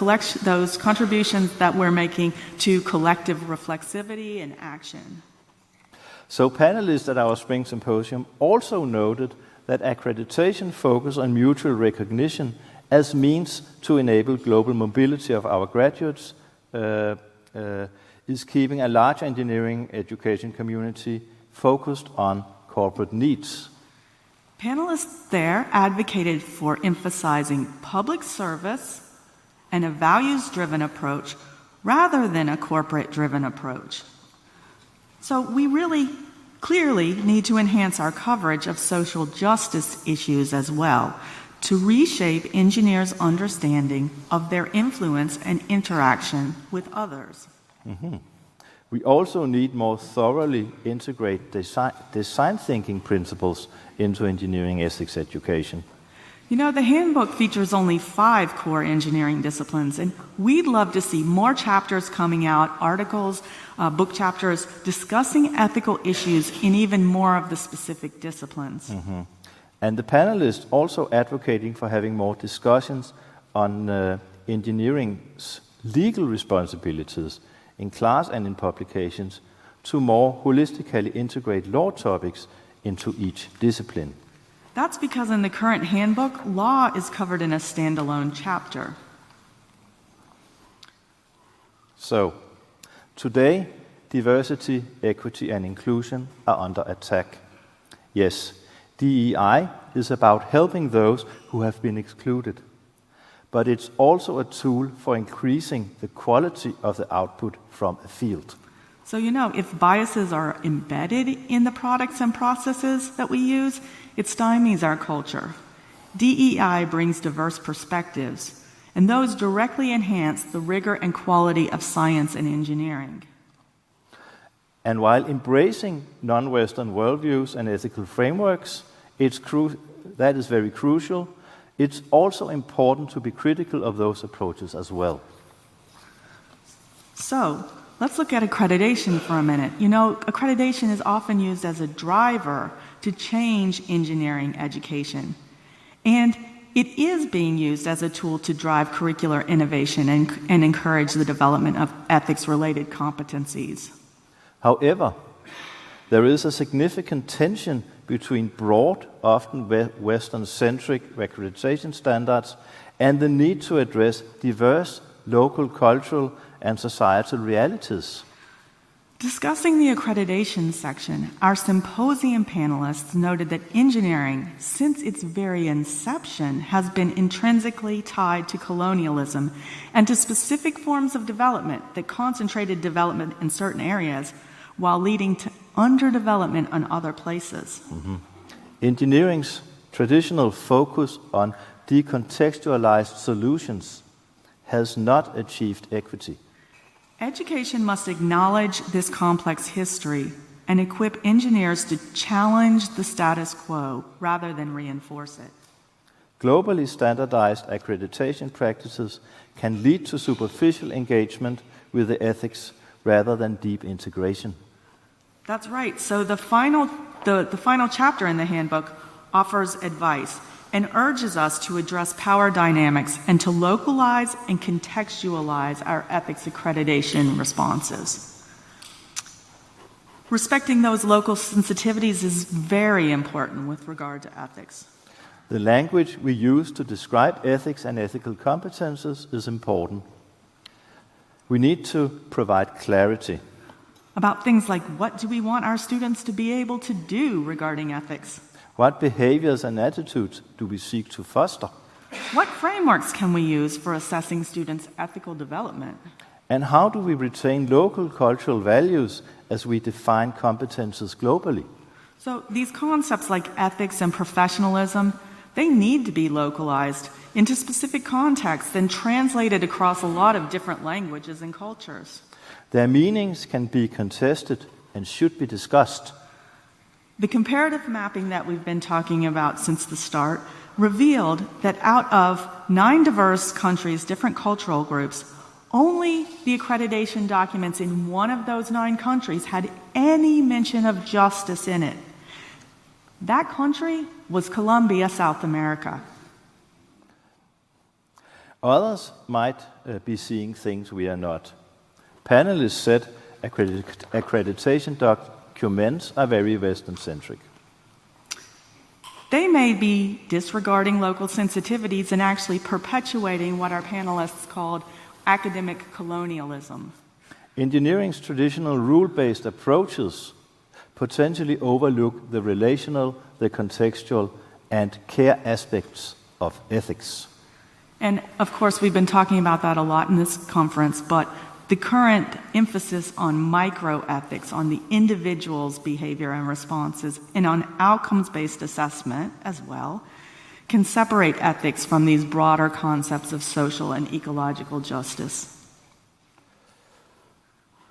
contributions that we're making to collective reflexivity and action. So panelists at our Spring Symposium also noted that accreditation focus on mutual recognition as means to enable global mobility of our graduates is keeping a large engineering education community focused on corporate needs. Panelists there advocated for emphasizing public service and a values-driven approach rather than a corporate-driven approach. So we really clearly need to enhance our coverage of social justice issues as well, to reshape engineers' understanding of their influence and interaction with others. Mm-hmm. We also need more thoroughly integrate design thinking principles into engineering ethics education. You know, the handbook features only 5 core engineering disciplines, and we'd love to see more chapters coming out, articles, book chapters, discussing ethical issues in even more of the specific disciplines. Mm-hmm. And the panelists also advocating for having more discussions on engineering's legal responsibilities in class and in publications to more holistically integrate law topics into each discipline. That's because in the current handbook, law is covered in a standalone chapter. So, today, diversity, equity, and inclusion are under attack. Yes, DEI is about helping those who have been excluded, but it's also a tool for increasing the quality of the output from a field. So, you know, if biases are embedded in the products and processes that we use, it stymies our culture. DEI brings diverse perspectives, and those directly enhance the rigor and quality of science and engineering. And while embracing non-Western worldviews and ethical frameworks, that is very crucial, it's also important to be critical of those approaches as well. So, let's look at accreditation for a minute. You know, accreditation is often used as a driver to change engineering education. And it is being used as a tool to drive curricular innovation and encourage the development of ethics-related competencies. However, there is a significant tension between broad, often Western-centric accreditation standards and the need to address diverse local, cultural, and societal realities. Discussing the accreditation section, our symposium panelists noted that engineering, since its very inception, has been intrinsically tied to colonialism and to specific forms of development that concentrated development in certain areas while leading to underdevelopment in other places. Engineering's traditional focus on decontextualized solutions has not achieved equity. Education must acknowledge this complex history and equip engineers to challenge the status quo rather than reinforce it. Globally standardized accreditation practices can lead to superficial engagement with the ethics rather than deep integration. That's right. So the final chapter in the handbook offers advice and urges us to address power dynamics and to localize and contextualize our ethics accreditation responses. Respecting those local sensitivities is very important with regard to ethics. The language we use to describe ethics and ethical competences is important. We need to provide clarity about things like what do we want our students to be able to do regarding ethics? What behaviors and attitudes do we seek to foster? What frameworks can we use for assessing students' ethical development? And how do we retain local cultural values as we define competences globally? So these concepts like ethics and professionalism, they need to be localized into specific contexts and translated across a lot of different languages and cultures. Their meanings can be contested and should be discussed. The comparative mapping that we've been talking about since the start revealed that out of 9 diverse countries, different cultural groups, only the accreditation documents in one of those 9 countries had any mention of justice in it. That country was Colombia, South America. Others might be seeing things we are not. Panelists said accreditation documents are very Western-centric. They may be disregarding local sensitivities and actually perpetuating what our panelists called academic colonialism. Engineering's traditional rule-based approaches potentially overlook the relational, the contextual, and care aspects of ethics. And of course, we've been talking about that a lot in this conference, but the current emphasis on microethics, on the individual's behavior and responses, and on outcomes-based assessment as well, can separate ethics from these broader concepts of social and ecological justice.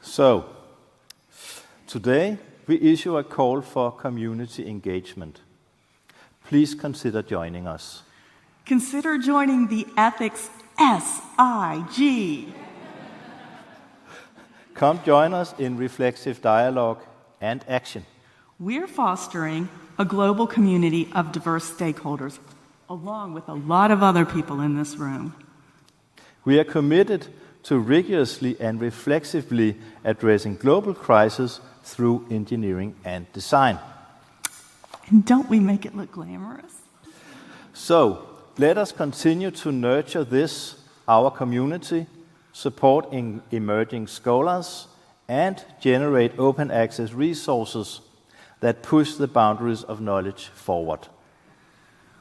So, today we issue a call for community engagement. Please consider joining us. Consider joining the Ethics SIG. Come join us in reflexive dialogue and action. We're fostering a global community of diverse stakeholders, along with a lot of other people in this room. We are committed to rigorously and reflexively addressing global crises through engineering and design. And don't we make it look glamorous? So, let us continue to nurture this, our community, support emerging scholars, and generate open access resources that push the boundaries of knowledge forward.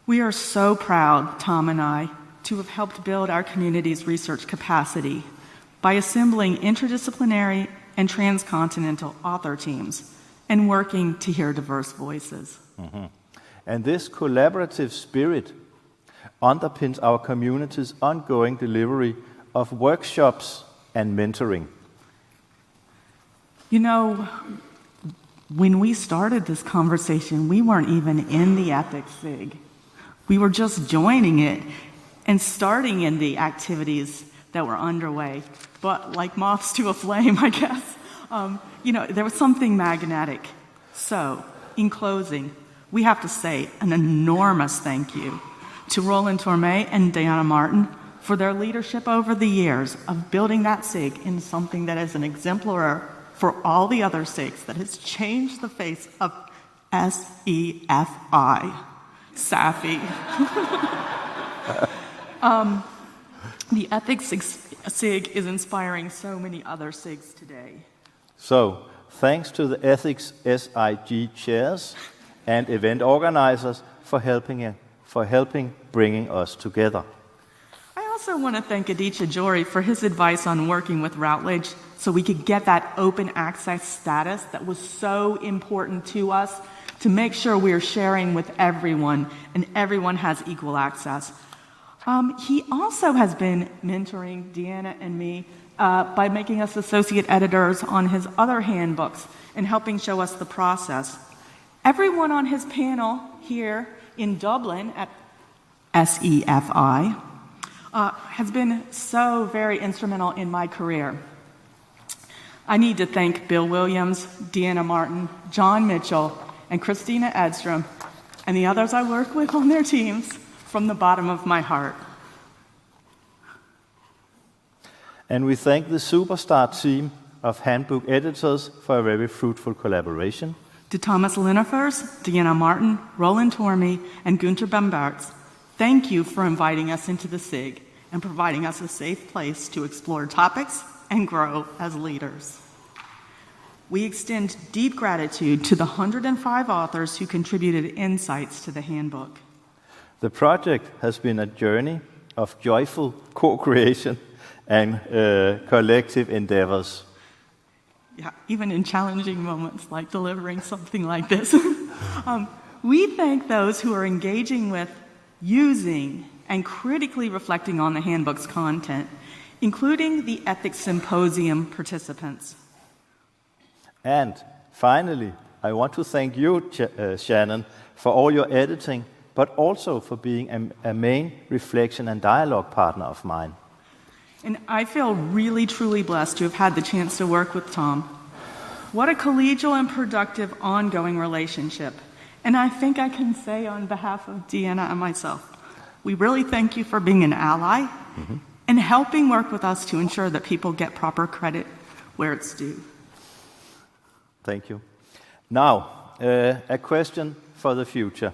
We are so proud, Tom and I, to have helped build our community's research capacity by assembling interdisciplinary and transcontinental author teams and working to hear diverse voices. Mm-hmm. And this collaborative spirit underpins our community's ongoing delivery of workshops and mentoring. You know, when we started this conversation, we weren't even in the ethics SIG. We were just joining it and starting in the activities that were underway. But like moths to a flame, I guess, there was something magnetic. So, in closing, we have to say an enormous thank you to Roland Torme and Diana Martin for their leadership over the years of building that SIG into something that is an exemplar for all the other SIGs that has changed the face of SEFI. SAFI. The ethics SIG is inspiring so many other SIGs today. So, thanks to the ethics SIG chairs and event organizers for helping bringing us together. I also want to thank Aditya Jory for his advice on working with Routledge so we could get that open access status that was so important to us to make sure we're sharing with everyone and everyone has equal access. He also has been mentoring Deanna and me by making us associate editors on his other handbooks and helping show us the process. Everyone on his panel here in Dublin at SEFI has been so very instrumental in my career. I need to thank Bill Williams, Deanna Martin, John Mitchell, and Christina Edstrom, and the others I work with on their teams from the bottom of my heart. And we thank the superstar team of handbook editors for a very fruitful collaboration. To Thomas Linnefers, Deanna Martin, Roland Torme, and Günter Bamberts, thank you for inviting us into the SIG and providing us a safe place to explore topics and grow as leaders. We extend deep gratitude to the 105 authors who contributed insights to the handbook. The project has been a journey of joyful co-creation and collective endeavors. Yeah, even in challenging moments like delivering something like this. We thank those who are engaging with, using, and critically reflecting on the handbook's content, including the Ethics Symposium participants. And finally, I want to thank you, Shannon, for all your editing, but also for being a main reflection and dialogue partner of mine. And I feel really, truly blessed to have had the chance to work with Tom. What a collegial and productive ongoing relationship. And I think I can say on behalf of Deanna and myself, we really thank you for being an ally and helping work with us to ensure that people get proper credit where it's due. Thank you. Now, a question for the future.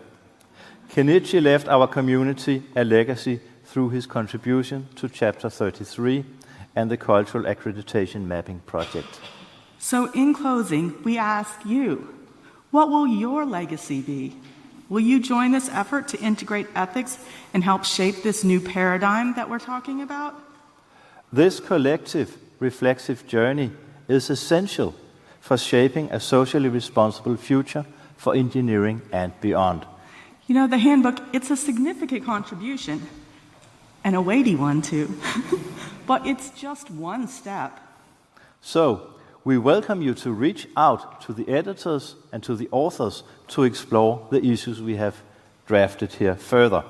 Kenichi left our community a legacy through his contribution to Chapter 33 and the Cultural Accreditation Mapping Project. So in closing, we ask you, what will your legacy be? Will you join this effort to integrate ethics and help shape this new paradigm that we're talking about? This collective, reflexive journey is essential for shaping a socially responsible future for engineering and beyond. You know, the handbook, it's a significant contribution, and a weighty one too, but it's just one step. So, we welcome you to reach out to the editors and to the authors to explore the issues we have drafted here further.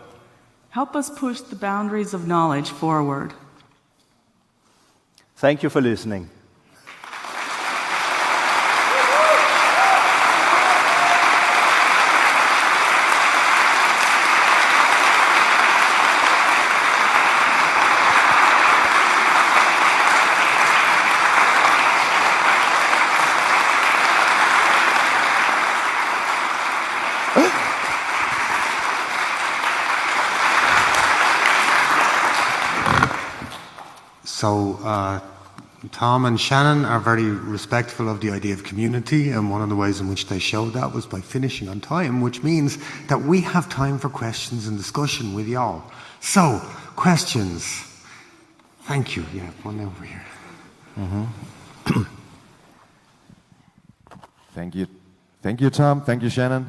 Help us push the boundaries of knowledge forward. Thank you for listening. So Tom and Shannon are very respectful of the idea of community, and one of the ways in which they showed that was by finishing on time, which means that we have time for questions and discussion with y'all. So, questions. Thank you. Yeah, one over here. Thank you. Thank you, Tom. Thank you, Shannon.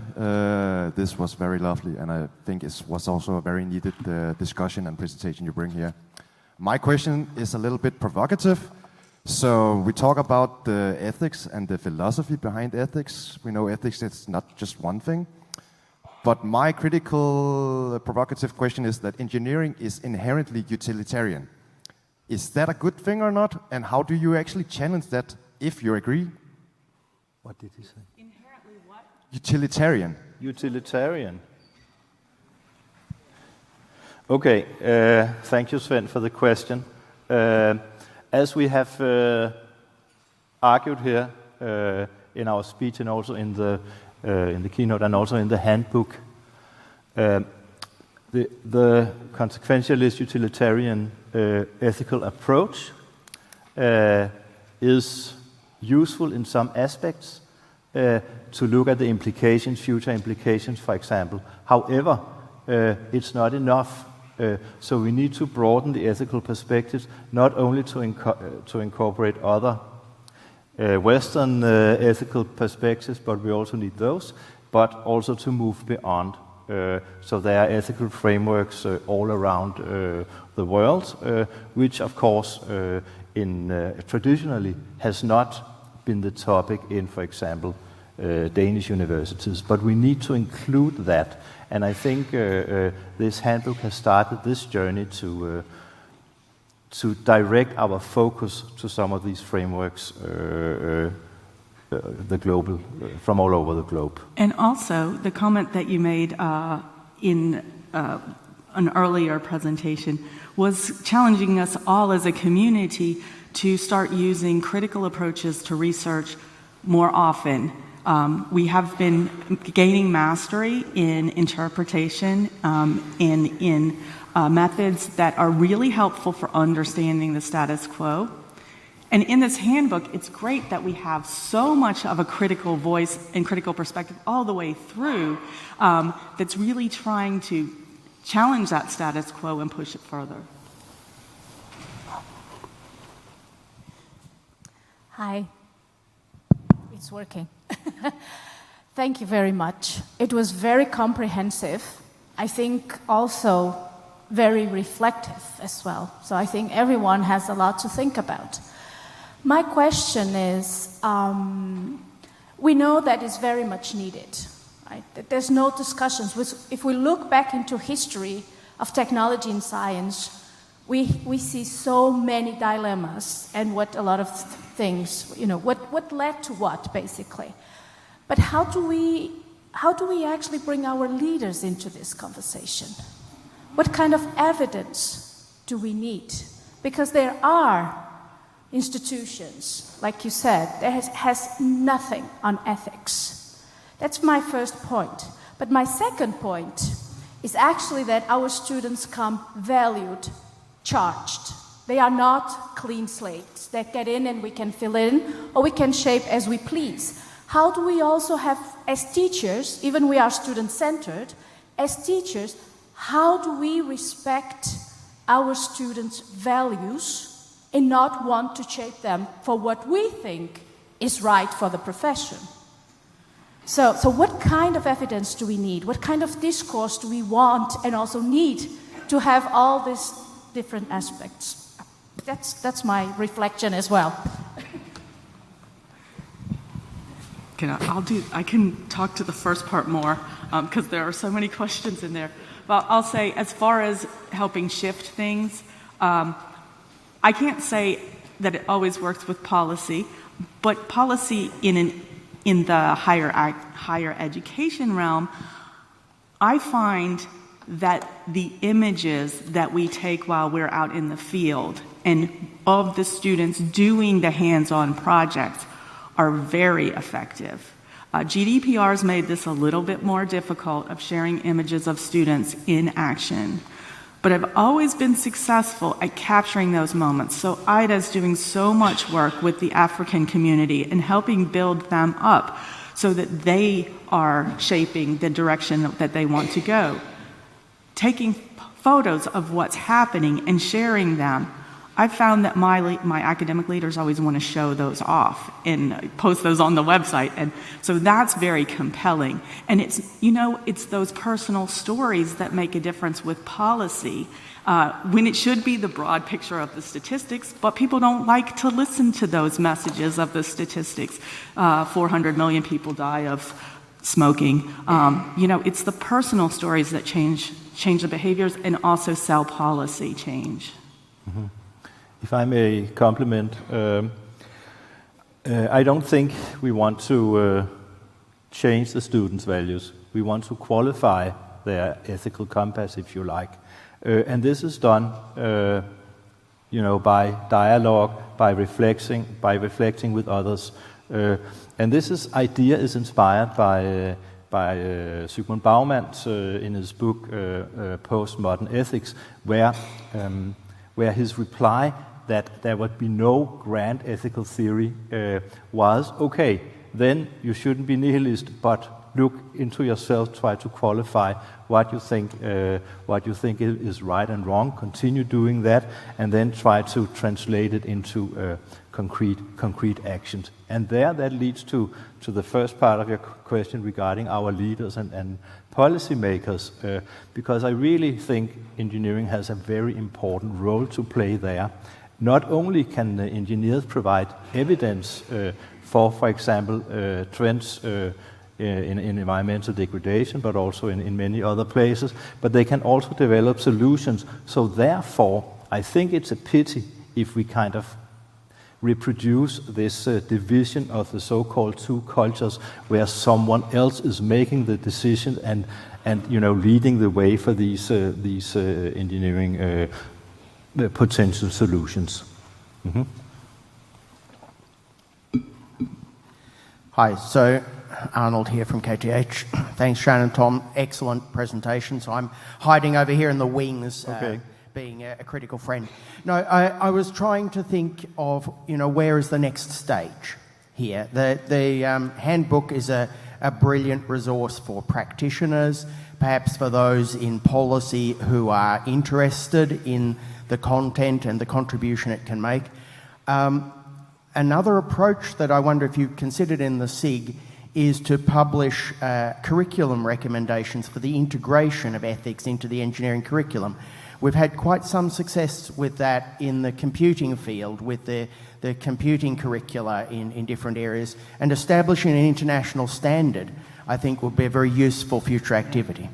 This was very lovely, and I think it was also a very needed discussion and presentation you bring here. My question is a little bit provocative. So we talk about the ethics and the philosophy behind ethics. We know ethics is not just one thing. But my critical, provocative question is that engineering is inherently utilitarian. Is that a good thing or not? And how do you actually challenge that if you agree? What did he say? Inherently what? Utilitarian. Utilitarian. Okay, thank you, Sven, for the question. As we have argued here in our speech and also in the keynote and also in the handbook, the consequentialist utilitarian ethical approach is useful in some aspects to look at the implications, future implications, for example. However, it's not enough. So we need to broaden the ethical perspectives, not only to incorporate other Western ethical perspectives, but we also need those, but also to move beyond. So there are ethical frameworks all around the world, which of course traditionally has not been the topic in, for example, Danish universities. But we need to include that. And I think this handbook has started this journey to direct our focus to some of these frameworks from all over the globe. And also, the comment that you made in an earlier presentation was challenging us all as a community to start using critical approaches to research more often. We have been gaining mastery in interpretation and in methods that are really helpful for understanding the status quo. And in this handbook, it's great that we have so much of a critical voice and critical perspective all the way through that's really trying to challenge that status quo and push it further. Hi. It's working. Thank you very much. It was very comprehensive. I think also very reflective as well. So I think everyone has a lot to think about. My question is, we know that it's very much needed, right? That there's no discussions. If we look back into history of technology and science, we see so many dilemmas and what a lot of things, what led to what, basically. But how do we actually bring our leaders into this conversation? What kind of evidence do we need? Because there are institutions, like you said, that has nothing on ethics. That's my first point. But my second point is actually that our students come valued, charged. They are not clean slates that get in and we can fill in or we can shape as we please. How do we also have, as teachers, even we are student-centered, as teachers, how do we respect our students' values and not want to shape them for what we think is right for the profession? So what kind of evidence do we need? What kind of discourse do we want and also need to have all these different aspects? That's my reflection as well. I can talk to the first part more because there are so many questions in there. But I'll say, as far as helping shift things, I can't say that it always works with policy, but policy in the higher education realm, I find that the images that we take while we're out in the field and of the students doing the hands-on projects are very effective. GDPR's made this a little bit more difficult of sharing images of students in action. But I've always been successful at capturing those moments. So IDA's doing so much work with the African community and helping build them up so that they are shaping the direction that they want to go. Taking photos of what's happening and sharing them, I've found that my academic leaders always want to show those off and post those on the website. And so that's very compelling. And it's those personal stories that make a difference with policy when it should be the broad picture of the statistics, but people don't like to listen to those messages of the statistics. 400 million people die of smoking. It's the personal stories that change the behaviors and also sell policy change. Mm-hmm. If I may compliment, I don't think we want to change the students' values. We want to qualify their ethical compass, if you like. And this is done by dialogue, by reflecting with others. And this idea is inspired by Zygmunt Bauman in his book Postmodern Ethics, where his reply that there would be no grand ethical theory was, okay, then you shouldn't be nihilist, but look into yourself, try to qualify what you think is right and wrong, continue doing that, and then try to translate it into concrete actions. And that leads to the first part of your question regarding our leaders and policymakers, because I really think engineering has a very important role to play there. Not only can the engineers provide evidence for example, trends in environmental degradation, but also in many other places, but they can also develop solutions. So therefore, I think it's a pity if we kind of reproduce this division of the so-called two cultures, where someone else is making the decision and leading the way for these engineering potential solutions. Mm-hmm. Hi, so Arnold here from KTH. Thanks, Shannon, Tom. Excellent presentation. So I'm hiding over here in the wings, being a critical friend. No, I was trying to think of, where is the next stage here? The handbook is a brilliant resource for practitioners, perhaps for those in policy who are interested in the content and the contribution it can make. Another approach that I wonder if you considered in the SIG is to publish curriculum recommendations for the integration of ethics into the engineering curriculum. We've had quite some success with that in the computing field, with the computing curricula in different areas, and establishing an international standard, I think, would be a very useful future activity.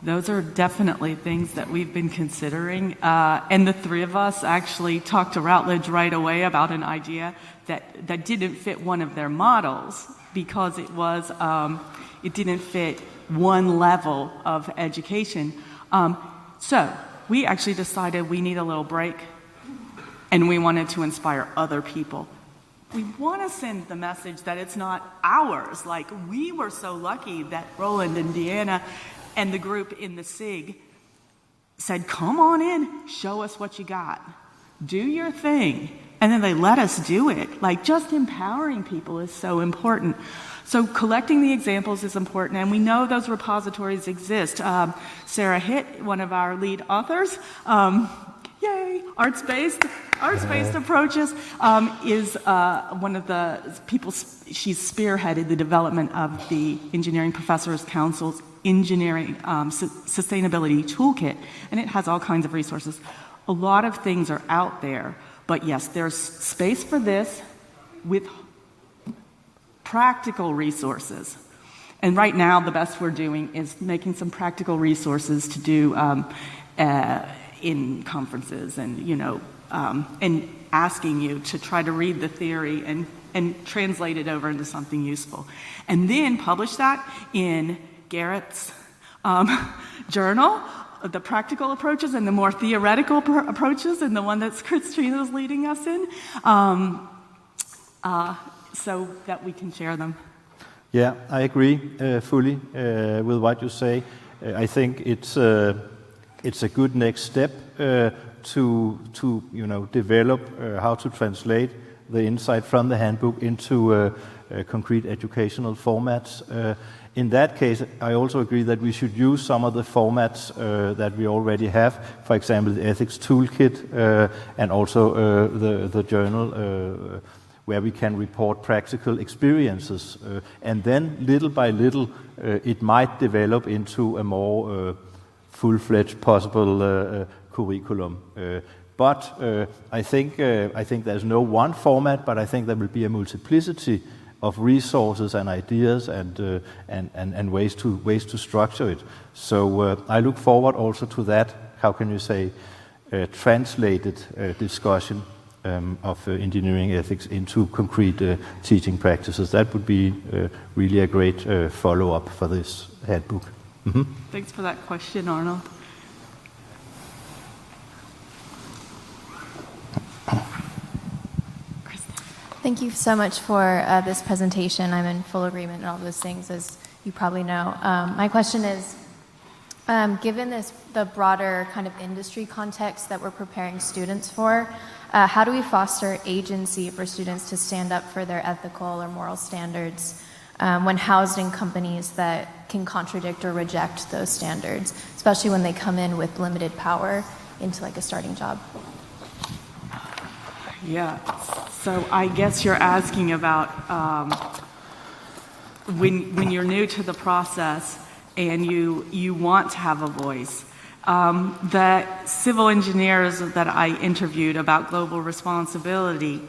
Those are definitely things that we've been considering, and the three of us actually talked to Routledge right away about an idea that didn't fit one of their models, because it didn't fit one level of education. So we actually decided we need a little break, and we wanted to inspire other people. We want to send the message that it's not ours. Like, we were so lucky that Roland and Deanna and the group in the SIG said, come on in, show us what you got. Do your thing. And then they let us do it. Like, just empowering people is so important. So collecting the examples is important, and we know those repositories exist. Sarah Hitt, one of our lead authors, yay, arts-based approaches, is one of the people. She's spearheaded the development of the Engineering Professors Council's Engineering Sustainability Toolkit, and it has all kinds of resources. A lot of things are out there, but yes, there's space for this with practical resources. And right now, the best we're doing is making some practical resources to do in conferences, and and asking you to try to read the theory and translate it over into something useful, and then publish that in Garrett's journal, the practical approaches and the more theoretical approaches, and the one that Christina's leading us in, so that we can share them. Yeah, I agree fully with what you say. I think it's a good next step to develop how to translate the insight from the handbook into concrete educational formats. In that case, I also agree that we should use some of the formats that we already have, for example, the ethics toolkit, and also the journal, where we can report practical experiences. And then, little by little, it might develop into a more full-fledged possible curriculum. But I think there's no one format, but I think there will be a multiplicity of resources and ideas and ways to structure it. So I look forward also to that, how can you say, translated discussion of engineering ethics into concrete teaching practices. That would be really a great follow-up for this handbook. Mm-hmm. Thanks for that question, Arnold. Thank you so much for this presentation. I'm in full agreement on all those things, as you probably know. My question is, given the broader kind of industry context that we're preparing students for, how do we foster agency for students to stand up for their ethical or moral standards when housed in companies that can contradict or reject those standards, especially when they come in with limited power into like a starting job? Yeah, so I guess you're asking about when you're new to the process and you want to have a voice. The civil engineers that I interviewed about global responsibility,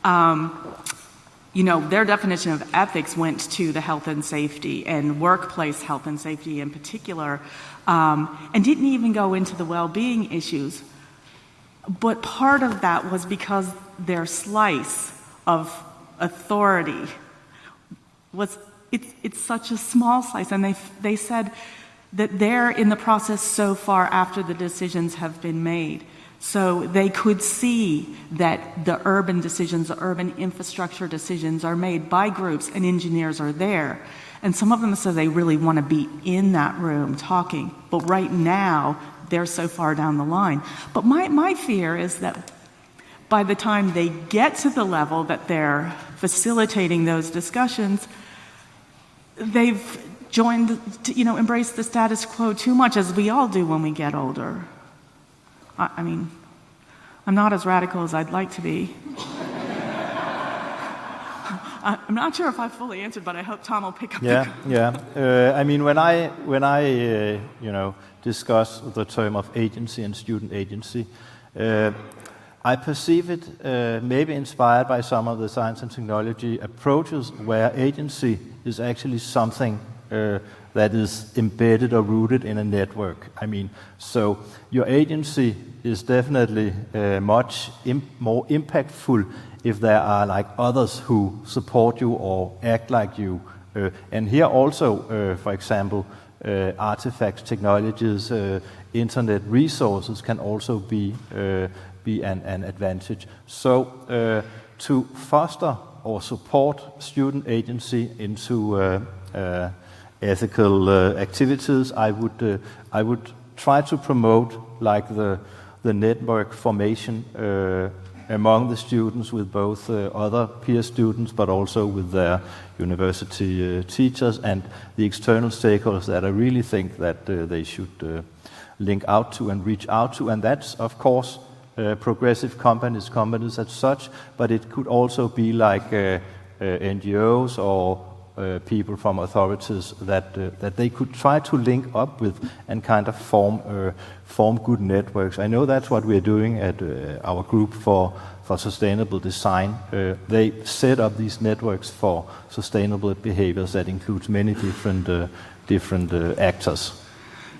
their definition of ethics went to the health and safety and workplace health and safety in particular, and didn't even go into the well-being issues. But part of that was because their slice of authority it's such a small slice, and they said that they're in the process so far after the decisions have been made. So they could see that the urban decisions, the urban infrastructure decisions are made by groups and engineers are there. And some of them said they really want to be in that room talking. But right now, they're so far down the line. But my fear is that by the time they get to the level that they're facilitating those discussions, they've embraced the status quo too much, as we all do when we get older. I mean, I'm not as radical as I'd like to be. I'm not sure if I fully answered, but I hope Tom will pick up. I mean, when I discuss the term of agency and student agency, I perceive it maybe inspired by some of the science and technology approaches where agency is actually something that is embedded or rooted in a network. I mean, so your agency is definitely much more impactful if there are like others who support you or act like you. And here also, for example, artifacts, technologies, internet resources can also be an advantage. So to foster or support student agency into ethical activities, I would try to promote like the network formation among the students with both other peer students, but also with their university teachers and the external stakeholders that I really think that they should link out to and reach out to. And that's, of course, progressive companies as such, but it could also be like NGOs or people from authorities that they could try to link up with and kind of form good networks. I know that's what we're doing at our group for sustainable design. They set up these networks for sustainable behaviors that includes many different actors.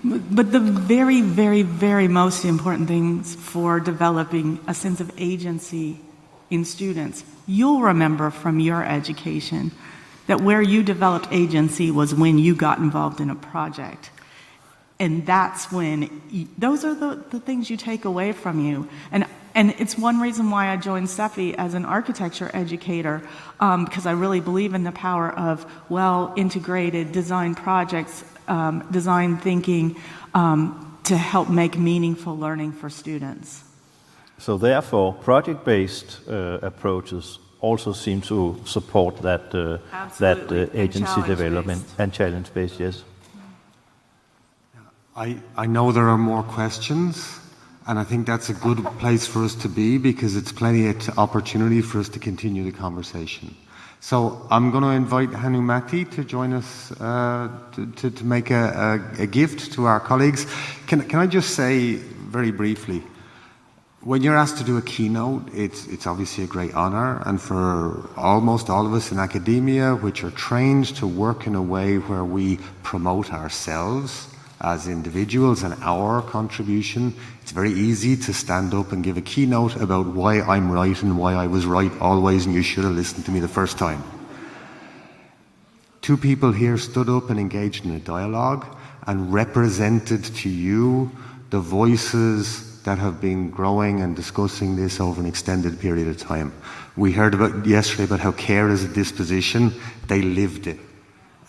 But the very, very, very most important things for developing a sense of agency in students, you'll remember from your education that where you developed agency was when you got involved in a project. And that's when, those are the things you take away from you. And it's one reason why I joined CEFI as an architecture educator, because I really believe in the power of well-integrated design projects, design thinking, to help make meaningful learning for students. So therefore, project-based approaches also seem to support that agency development and challenge-based, yes. I know there are more questions, and I think that's a good place for us to be because it's plenty of opportunity for us to continue the conversation. So I'm going to invite Hanumati to join us to make a gift to our colleagues. Can I just say very briefly, when you're asked to do a keynote, it's obviously a great honor, and for almost all of us in academia, which are trained to work in a way where we promote ourselves as individuals and our contribution. It's very easy to stand up and give a keynote about why I'm right and why I was right always and you should have listened to me the first time. Two people here stood up and engaged in a dialogue and represented to you the voices that have been growing and discussing this over an extended period of time. We heard yesterday about how care is a disposition. They lived it.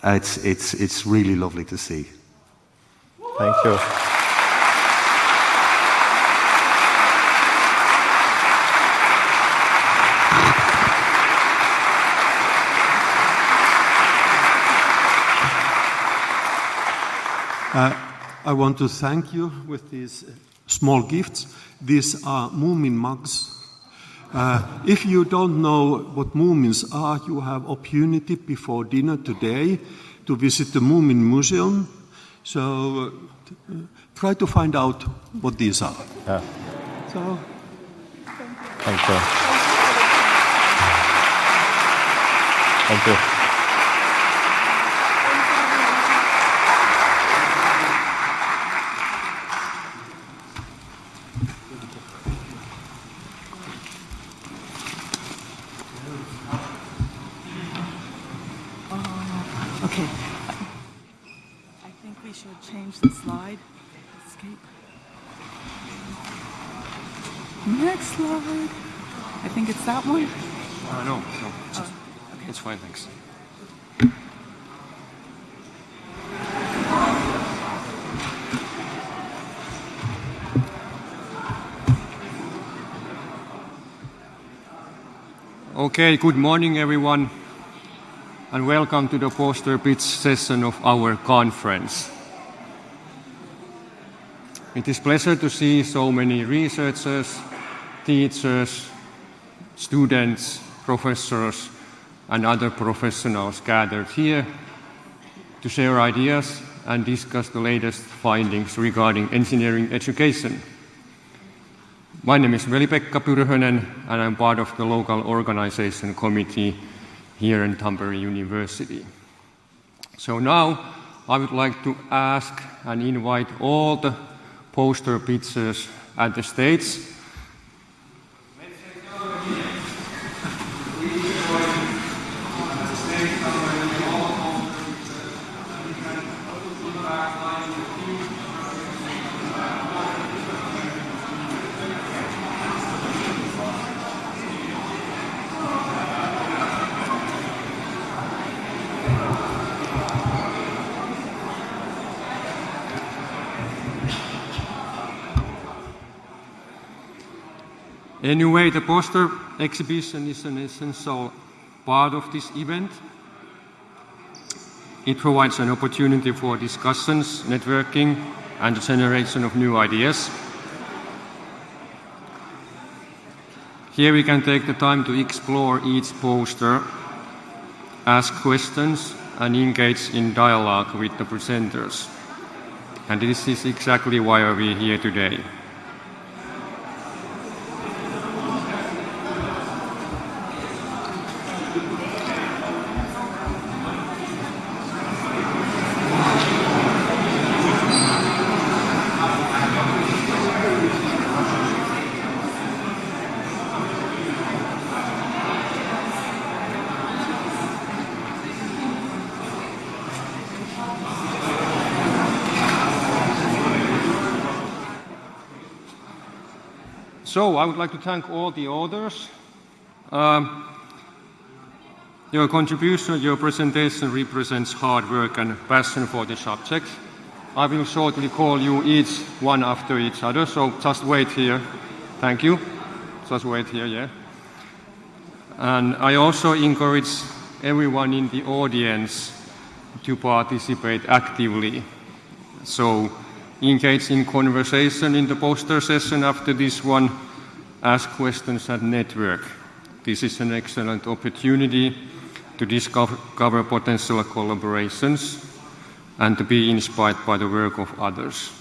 It's really lovely to see. Thank you. I want to thank you with these small gifts. These are Moomin mugs. If you don't know what Moomins are, you have opportunity before dinner today to visit the Moomin Museum. So try to find out what these are. Yeah. So, thank you. Thank you. Okay. I think we should change the slide. Escape. Next slide. I think it's that one. No. It's fine, thanks. Okay, good morning everyone, and welcome to the poster pitch session of our conference. It is a pleasure to see so many researchers, teachers, students, professors, and other professionals gathered here to share ideas and discuss the latest findings regarding engineering education. My name is Veli-Pekka Pyrhönen, and I'm part of the local organization committee here in Tampere University. So now I would like to ask and invite all the poster pitchers at the stage. Anyway, the poster exhibition is an essential part of this event. It provides an opportunity for discussions, networking, and the generation of new ideas. Here we can take the time to explore each poster, ask questions, and engage in dialogue with the presenters. And this is exactly why we are here today. So I would like to thank all the authors. Your contribution, your presentation represents hard work and passion for the subject. I will shortly call you each one after each other, so just wait here. Thank you. Just wait here, yeah. And I also encourage everyone in the audience to participate actively. So engage in conversation in the poster session after this one, ask questions and network. This is an excellent opportunity to discover potential collaborations and to be inspired by the work of others.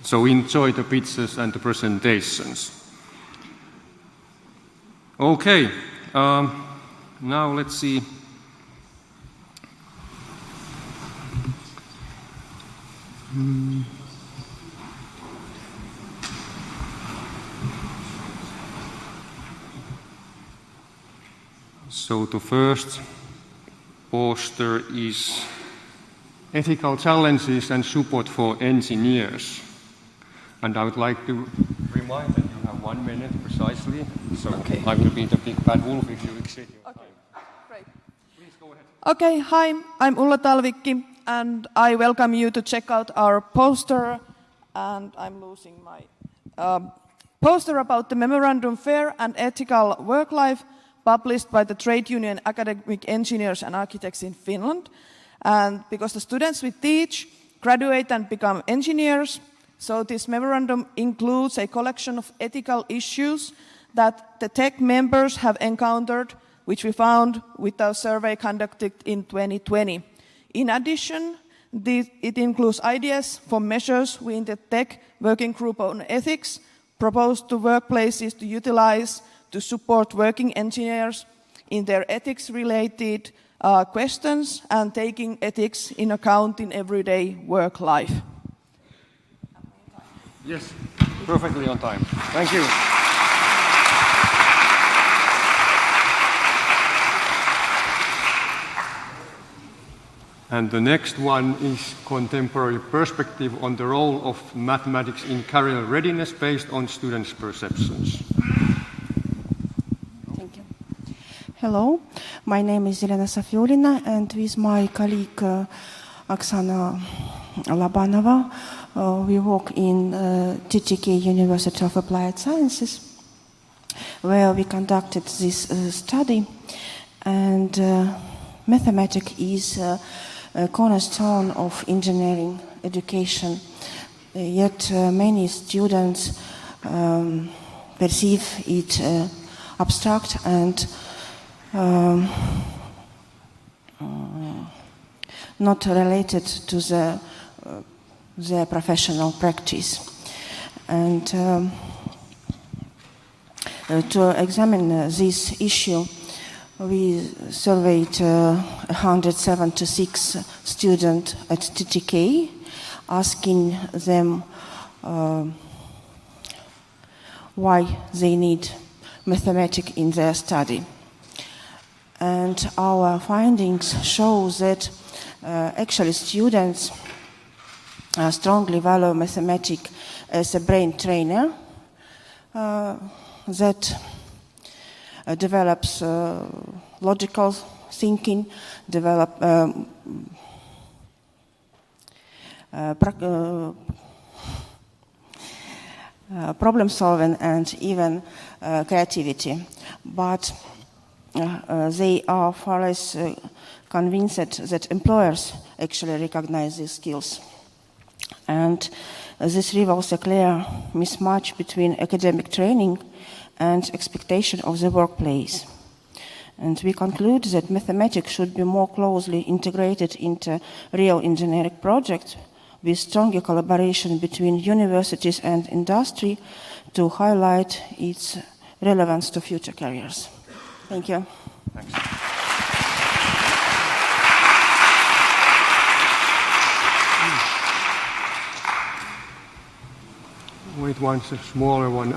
So enjoy the pitches and the presentations. Okay, now let's see. So the first poster is ethical challenges and support for engineers. And I would like to remind that you have 1 minute precisely. So Okay. I will be the big bad wolf if you exceed your time. Great. Please go ahead. Okay, hi, I'm Ulla Talvikki, and I welcome you to check out our poster. And I'm losing my poster about the Memorandum Fair and Ethical Work Life, published by the Trade Union Academic Engineers and Architects in Finland. And because the students we teach graduate and become engineers, so this memorandum includes a collection of ethical issues that the tech members have encountered, which we found with our survey conducted in 2020. In addition, it includes ideas for measures we in the tech working group on ethics proposed to workplaces to utilize to support working engineers in their ethics-related questions and taking ethics in account in everyday work life. Yes, perfectly on time. Thank you. And the next one is contemporary perspective on the role of mathematics in career readiness based on students' perceptions. Thank you. Hello, my name is Elena Safiulina, and with my colleague Oksana Labanova, we work in TTK University of Applied Sciences, where we conducted this study. And mathematics is a cornerstone of engineering education. Yet many students perceive it abstract and not related to their professional practice. And to examine this issue, we surveyed 176 students at TTK, asking them why they need mathematics in their study. And our findings show that actually students strongly value mathematics as a brain trainer that develops logical thinking, problem solving, and even creativity. But they are far less convinced that employers actually recognize these skills. And this reveals a clear mismatch between academic training and expectation of the workplace. And we conclude that mathematics should be more closely integrated into real engineering projects with stronger collaboration between universities and industry to highlight its relevance to future careers. Thank you. Thanks. Wait, one's a smaller one.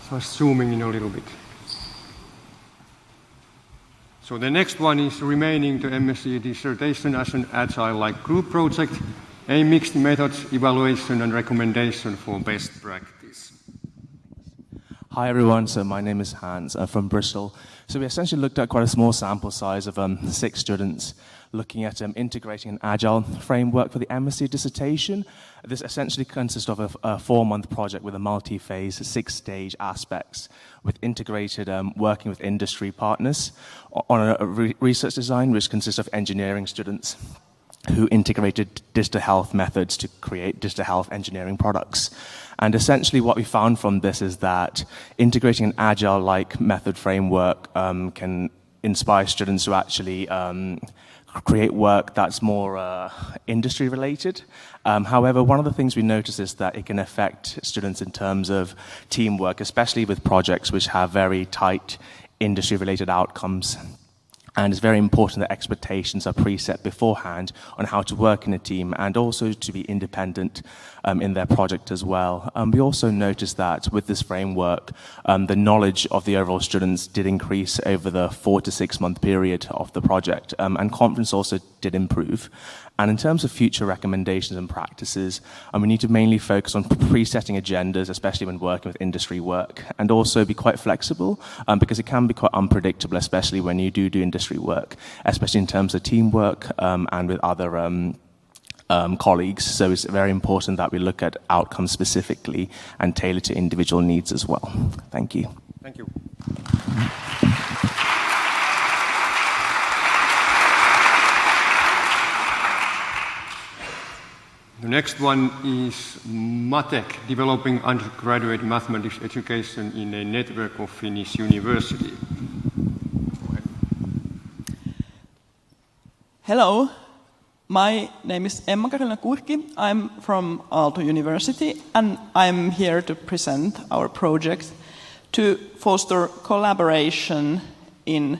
So zooming in a little bit. So the next one is remaining the MSc dissertation as an agile-like group project, a mixed methods evaluation and recommendation for best practice. Hi everyone, so my name is Hans, I'm from Bristol. So we essentially looked at quite a small sample size of 6 students looking at integrating an agile framework for the MSc dissertation. This essentially consists of a 4-month project with a multi-phase, 6-stage aspects with integrated working with industry partners on a research design which consists of engineering students who integrated digital health methods to create digital health engineering products. And essentially what we found from this is that integrating an agile-like method framework can inspire students to actually create work that's more industry-related. However, one of the things we notice is that it can affect students in terms of teamwork, especially with projects which have very tight industry-related outcomes. And it's very important that expectations are preset beforehand on how to work in a team and also to be independent in their project as well. We also noticed that with this framework, the knowledge of the overall students did increase over the 4 to 6 month period of the project, and confidence also did improve. And in terms of future recommendations and practices, we need to mainly focus on pre-setting agendas, especially when working with industry work, and also be quite flexible, because it can be quite unpredictable, especially when you do industry work, especially in terms of teamwork and with other colleagues. So it's very important that we look at outcomes specifically and tailor to individual needs as well. Thank you. Thank you. The next one is MATEC, Developing Undergraduate Mathematics Education in a Network of Finnish University. Hello, my name is Emma-Karina Kurki. I'm from Aalto University, and I'm here to present our project to foster collaboration in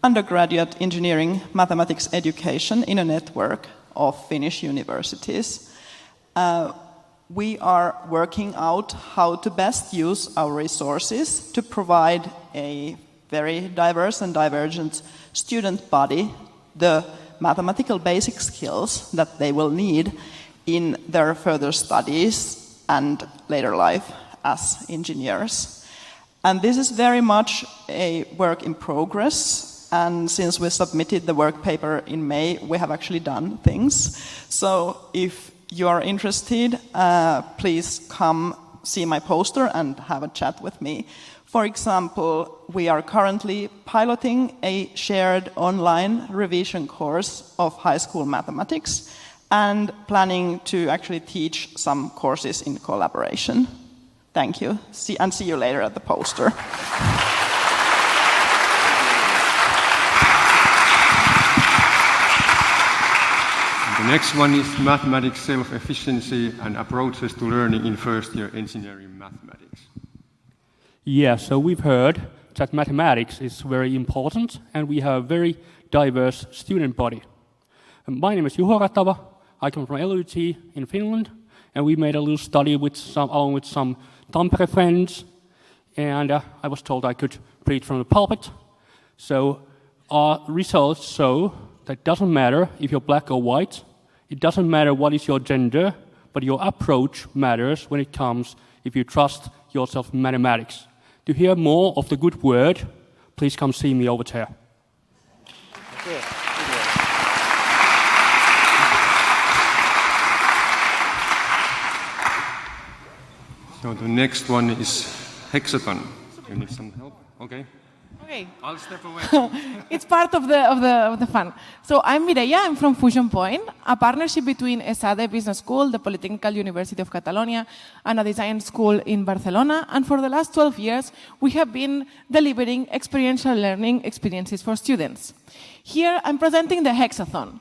undergraduate engineering mathematics education in a network of Finnish universities. We are working out how to best use our resources to provide a very diverse and divergent student body the mathematical basic skills that they will need in their further studies and later life as engineers. And this is very much a work in progress, and since we submitted the work paper in May, we have actually done things. So if you are interested, please come see my poster and have a chat with me. For example, we are currently piloting a shared online revision course of high school mathematics and planning to actually teach some courses in collaboration. Thank you, and see you later at the poster. The next one is mathematics self-efficiency and approaches to learning in first-year engineering mathematics. Yeah, so we've heard that mathematics is very important, and we have a very diverse student body. My name is Juho Ratava. I come from LUT in Finland, and we made a little study along with some Tampere friends, and I was told I could preach from the pulpit. So our results show that it doesn't matter if you're black or white, it doesn't matter what is your gender, but your approach matters when it comes if you trust yourself in mathematics. To hear more of the good word, please come see me over there. So the next one is hexagon. You need some help? Okay. Okay. I'll step away. It's part of the fun. So I'm Mireia, I'm from Fusion Point, a partnership between ESADE Business School, the Polytechnical University of Catalonia, and a design school in Barcelona. And for the last 12 years, we have been delivering experiential learning experiences for students. Here, I'm presenting the Hexathon,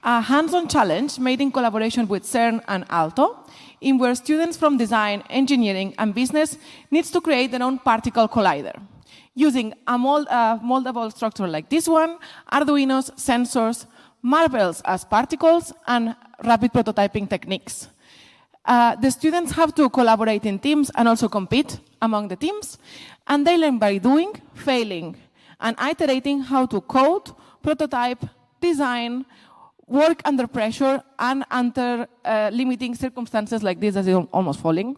a hands-on challenge made in collaboration with CERN and Aalto, in where students from design, engineering, and business needs to create their own particle collider, using a moldable structure like this one, Arduinos, sensors, marbles as particles, and rapid prototyping techniques. The students have to collaborate in teams and also compete among the teams, and they learn by doing, failing, and iterating how to code, prototype, design, work under pressure and under limiting circumstances like this, as is almost falling.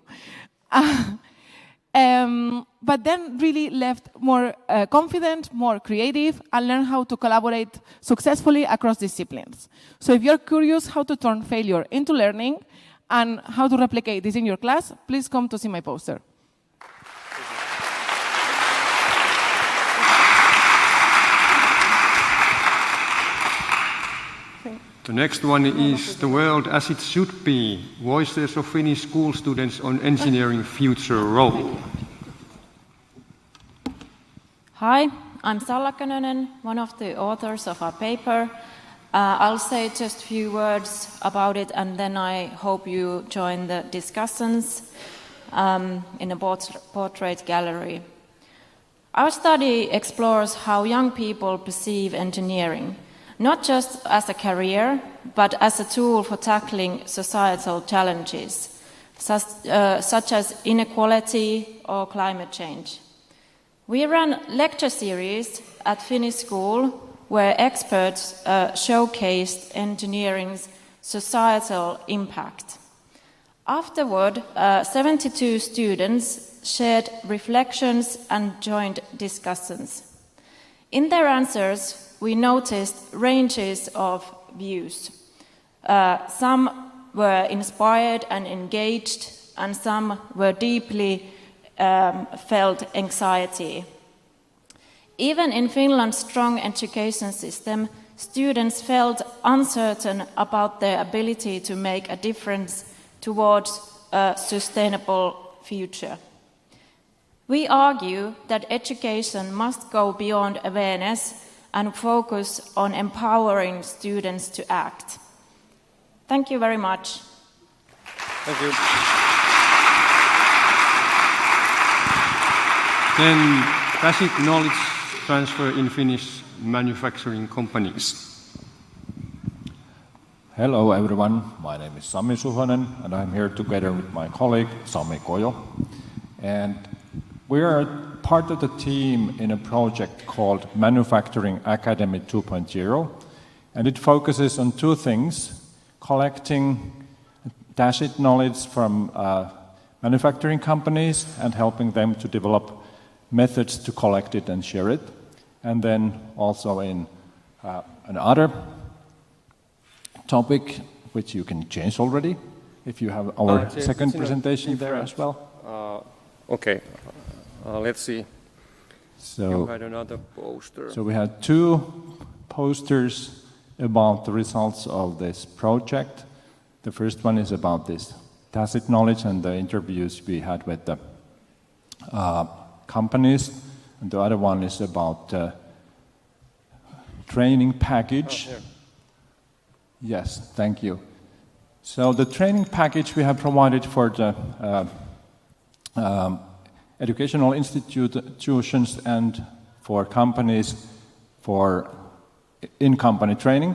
But then really left more confident, more creative, and learn how to collaborate successfully across disciplines. So if you're curious how to turn failure into learning and how to replicate this in your class, please come to see my poster. The next one is The World as It Should Be, Voices of Finnish School Students on Engineering Future Role. Hi, I'm Salla Könönen, one of the authors of our paper. I'll say just a few words about it, and then I hope you join the discussions in a portrait gallery. Our study explores how young people perceive engineering, not just as a career, but as a tool for tackling societal challenges, such as inequality or climate change. We ran lecture series at Finnish School where experts showcased engineering's societal impact. Afterward, 72 students shared reflections and joint discussions. In their answers, we noticed ranges of views. Some were inspired and engaged, and some were deeply felt anxiety. Even in Finland's strong education system, students felt uncertain about their ability to make a difference towards a sustainable future. We argue that education must go beyond awareness and focus on empowering students to act. Thank you very much. Thank you. Then basic knowledge transfer in Finnish manufacturing companies. Hello everyone, my name is Sami Suhonen and I'm here together with my colleague Sami Kojo. And we are part of the team in a project called Manufacturing Academy 2.0, and it focuses on two things: collecting tacit knowledge from manufacturing companies and helping them to develop methods to collect it and share it, and then also in another topic, which you can change already, if you have our second presentation there as well. Okay. Let's see. So, you had another poster. So we had two posters about the results of this project. The first one is about this tacit knowledge and the interviews we had with the companies, and the other one is about training package. Yes, thank you. So the training package we have provided for the educational institutions and for companies for in-company training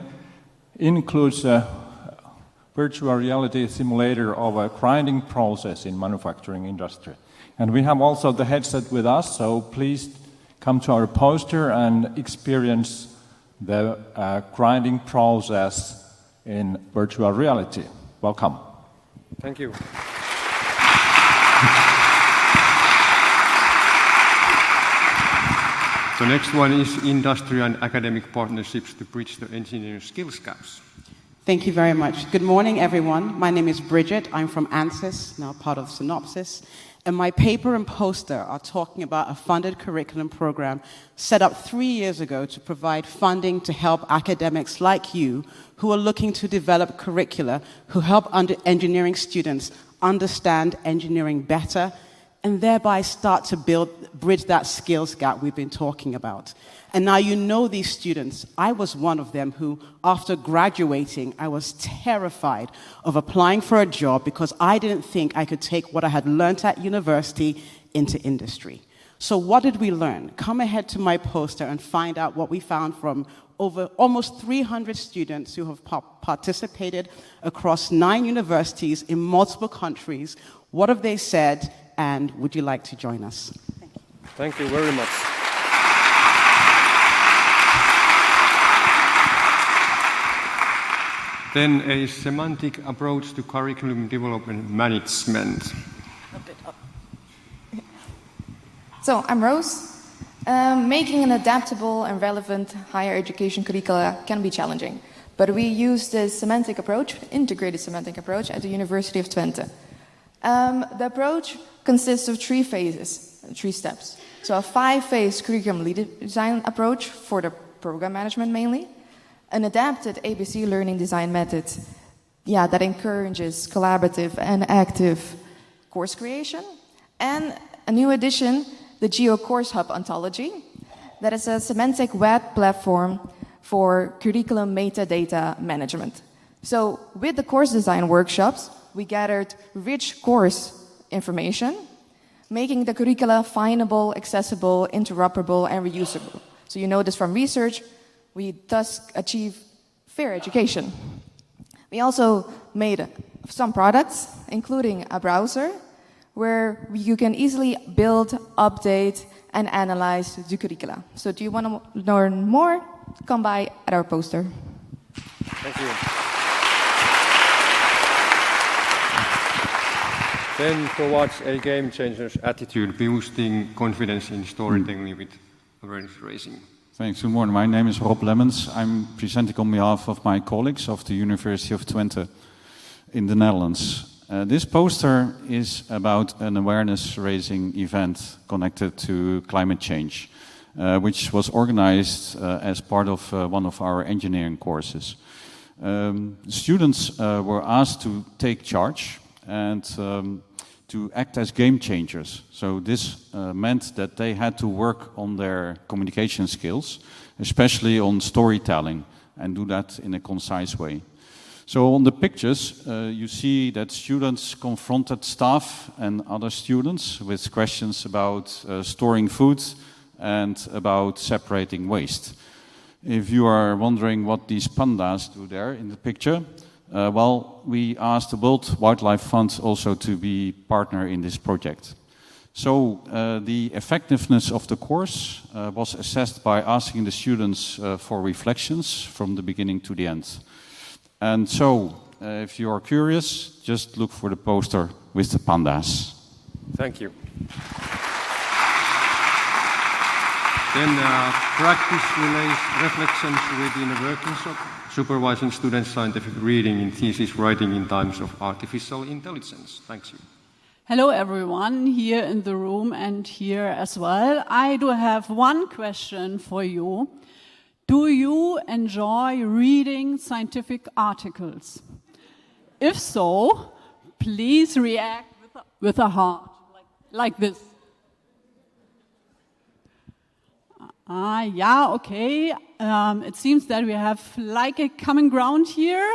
includes a virtual reality simulator of a grinding process in manufacturing industry. And we have also the headset with us, so please come to our poster and experience the grinding process in virtual reality. Welcome. Thank you. The next one is industry and academic partnerships to bridge the engineering skills gaps. Thank you very much. Good morning, everyone. My name is Bridget. I'm from ANSYS, now part of Synopsys. And my paper and poster are talking about a funded curriculum program set up 3 years ago to provide funding to help academics like you who are looking to develop curricula who help engineering students understand engineering better and thereby start to bridge that skills gap we've been talking about. And now you know these students. I was one of them who, after graduating, I was terrified of applying for a job because I didn't think I could take what I had learned at university into industry. So what did we learn? Come ahead to my poster and find out what we found from over almost 300 students who have participated across 9 universities in multiple countries. What have they said? And would you like to join us? Thank you very much. Then a semantic approach to curriculum development management. So I'm Rose. Making an adaptable and relevant higher education curricula can be challenging, but we use the semantic approach, integrated semantic approach, at the University of Twente. The approach consists of 3 phases, 3 steps. So a 5-phase curriculum design approach for the program management mainly, an adapted ABC learning design method that encourages collaborative and active course creation, and a new addition, the Geo Course Hub ontology, that is a semantic web platform for curriculum metadata management. So with the course design workshops, we gathered rich course information, making the curricula findable, accessible, interoperable, and reusable. So you know this from research, we thus achieve fair education. We also made some products, including a browser, where you can easily build, update, and analyze the curricula. So do you want to learn more? Come by at our poster. Thank you. Then towards a game changer's attitude, boosting confidence in storytelling with awareness raising. Thanks. Good morning. My name is Rob Lemmens. I'm presenting on behalf of my colleagues of the University of Twente in the Netherlands. This poster is about an awareness-raising event connected to climate change, which was organized as part of one of our engineering courses. Students were asked to take charge and to act as game changers. So this meant that they had to work on their communication skills, especially on storytelling, and do that in a concise way. So on the pictures, you see that students confronted staff and other students with questions about storing food and about separating waste. If you are wondering what these pandas do there in the picture, well, we asked the World Wildlife Fund also to be partner in this project. So the effectiveness of the course was assessed by asking the students for reflections from the beginning to the end. And so, if you are curious, just look for the poster with the pandas. Thank you. Then practice-related reflections within a workshop, supervising students' scientific reading in thesis writing in times of artificial intelligence. Thank you. Hello everyone here in the room and here as well. I do have one question for you. Do you enjoy reading scientific articles? If so, please react with a heart, like this. Yeah, okay. It seems that we have like a common ground here.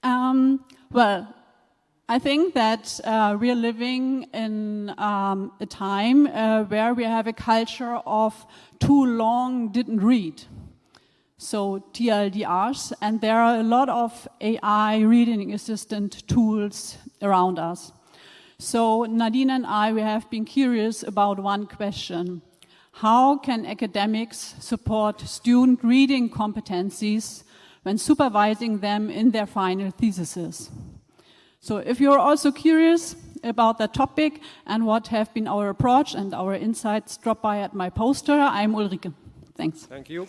Well, I think that we are living in a time where we have a culture of too long didn't read. So TLDRs, and there are a lot of AI reading assistant tools around us. So Nadine and I, we have been curious about one question. How can academics support student reading competencies when supervising them in their final theses? So if you're also curious about that topic and what have been our approach and our insights, drop by at my poster. I'm Ulrike. Thanks. Thank you.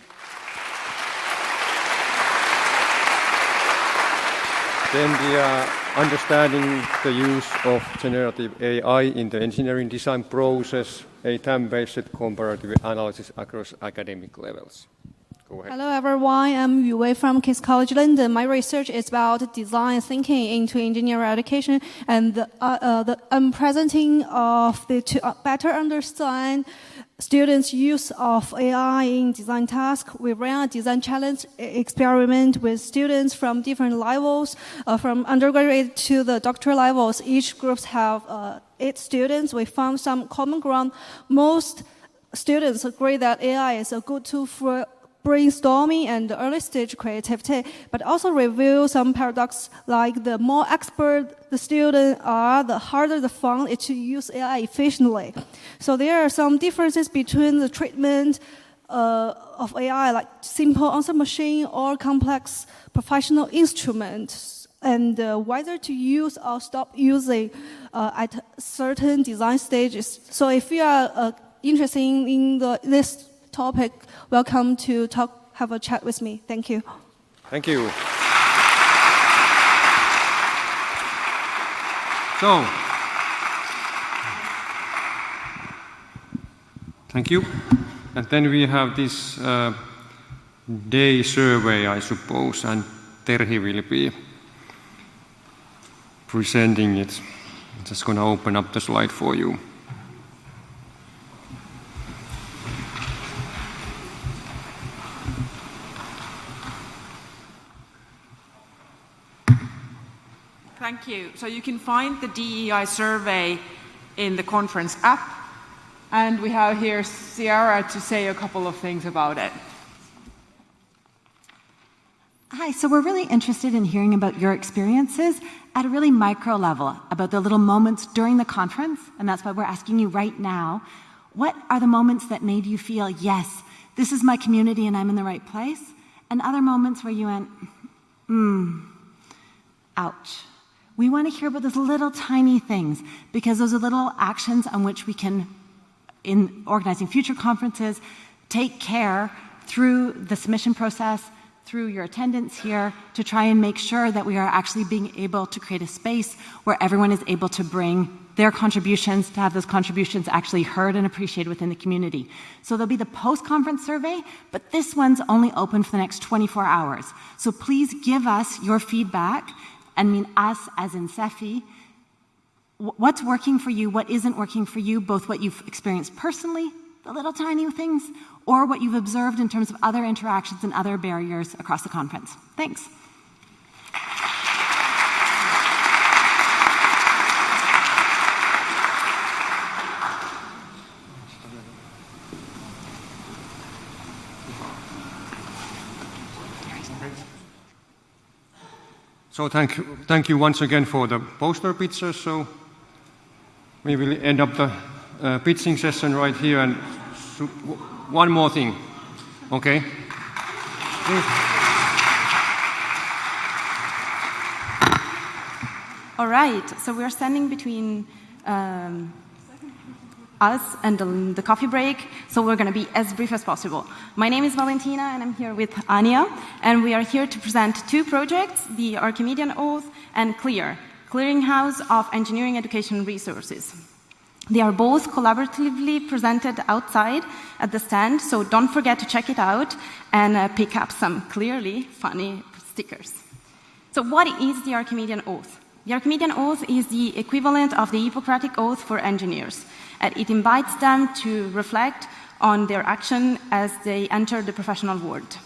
Then the understanding the use of generative AI in the engineering design process, a time-based comparative analysis across academic levels. Go ahead. Hello everyone, I'm Yu Wei from King's College London. My research is about design thinking into engineering education, and I'm presenting to better understand students' use of AI in design tasks. We ran a design challenge experiment with students from different levels, from undergraduate to the doctoral levels. Each group have 8 students. We found some common ground. Most students agree that AI is a good tool for brainstorming and early stage creativity, but also reveal some paradox, like the more expert the students are, the harder they find it to use AI efficiently. So there are some differences between the treatment of AI, like simple answer machine or complex professional instruments, and whether to use or stop using at certain design stages. So if you are interested in this topic, welcome to have a chat with me. Thank you. Thank you. So, thank you. And then we have this day survey, I suppose, and Terhi will be presenting it. I'm just going to open up the slide for you. Thank you. So you can find the DEI survey in the conference app. And we have here Sierra to say a couple of things about it. Hi, so we're really interested in hearing about your experiences at a really micro level, about the little moments during the conference, and that's why we're asking you right now, what are the moments that made you feel, yes, this is my community and I'm in the right place, and other moments where you went, ouch. We want to hear about those little tiny things, because those are little actions on which we can, in organizing future conferences, take care through the submission process, through your attendance here, to try and make sure that we are actually being able to create a space where everyone is able to bring their contributions, to have those contributions actually heard and appreciated within the community. So there'll be the post-conference survey, but this one's only open for the next 24 hours. So please give us your feedback, and I mean us as in CEFI, what's working for you, what isn't working for you, both what you've experienced personally, the little tiny things, or what you've observed in terms of other interactions and other barriers across the conference. Thanks. So thank you once again for the poster pictures. So we will end up the pitching session right here, and one more thing, okay? All right, so we're standing between us and the coffee break, so we're going to be as brief as possible. My name is Valentina, and I'm here with Anya, and we are here to present two projects, the Archimedean Oath and CLEAR, Clearinghouse of Engineering Education Resources. They are both collaboratively presented outside at the stand, so don't forget to check it out and pick up some clearly funny stickers. So what is the Archimedean Oath? The Archimedean Oath is the equivalent of the Hippocratic Oath for engineers. And it invites them to reflect on their action as they enter the professional world.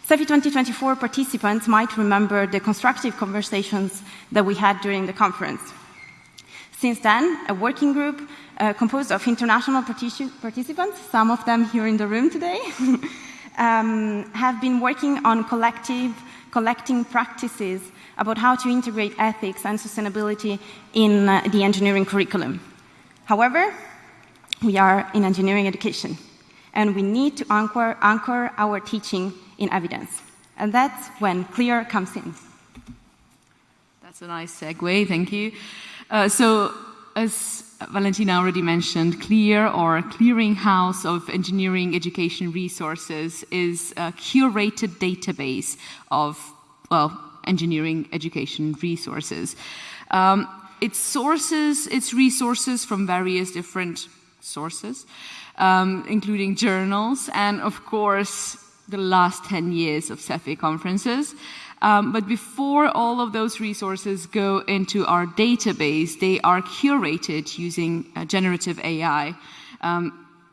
CEFI 2024 participants might remember the constructive conversations that we had during the conference. Since then, a working group composed of international participants, some of them here in the room today, have been working on collecting practices about how to integrate ethics and sustainability in the engineering curriculum. However, we are in engineering education, and we need to anchor our teaching in evidence. And that's when CLEAR comes in. That's a nice segue, thank you. So, as Valentina already mentioned, CLEAR, or Clearinghouse of Engineering Education Resources, is a curated database of, engineering education resources. It sources its resources from various different sources, including journals and, of course, the last 10 years of CEFI conferences. But before all of those resources go into our database, they are curated using generative AI.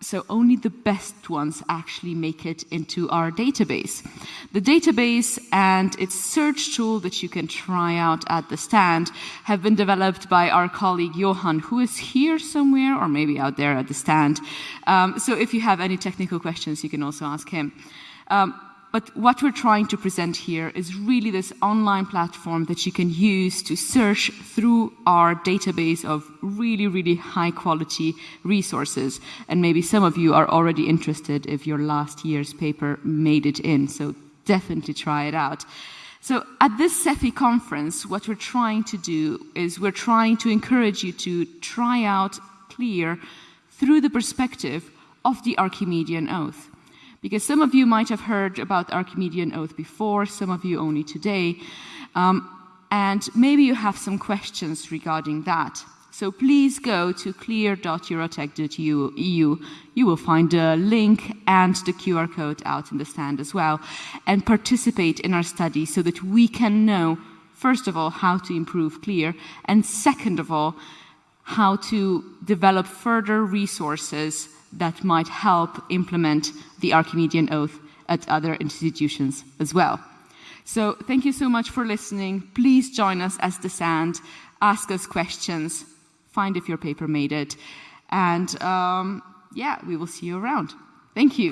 So only the best ones actually make it into our database. The database and its search tool that you can try out at the stand have been developed by our colleague Johan, who is here somewhere or maybe out there at the stand. So if you have any technical questions, you can also ask him. But what we're trying to present here is really this online platform that you can use to search through our database of really, really high quality resources. And maybe some of you are already interested if your last year's paper made it in, so definitely try it out. So at this CEFI conference, what we're trying to do is we're trying to encourage you to try out CLEAR through the perspective of the Archimedean Oath. Because some of you might have heard about Archimedean Oath before, some of you only today, and maybe you have some questions regarding that. So please go to clear.eurotech.eu. You will find a link and the QR code out in the stand as well, and participate in our study so that we can know, first of all, how to improve CLEAR, and second of all, how to develop further resources that might help implement the Archimedean Oath at other institutions as well. So thank you so much for listening. Please join us at the stand, ask us questions. find if your paper made it. And yeah, we will see you around. Thank you.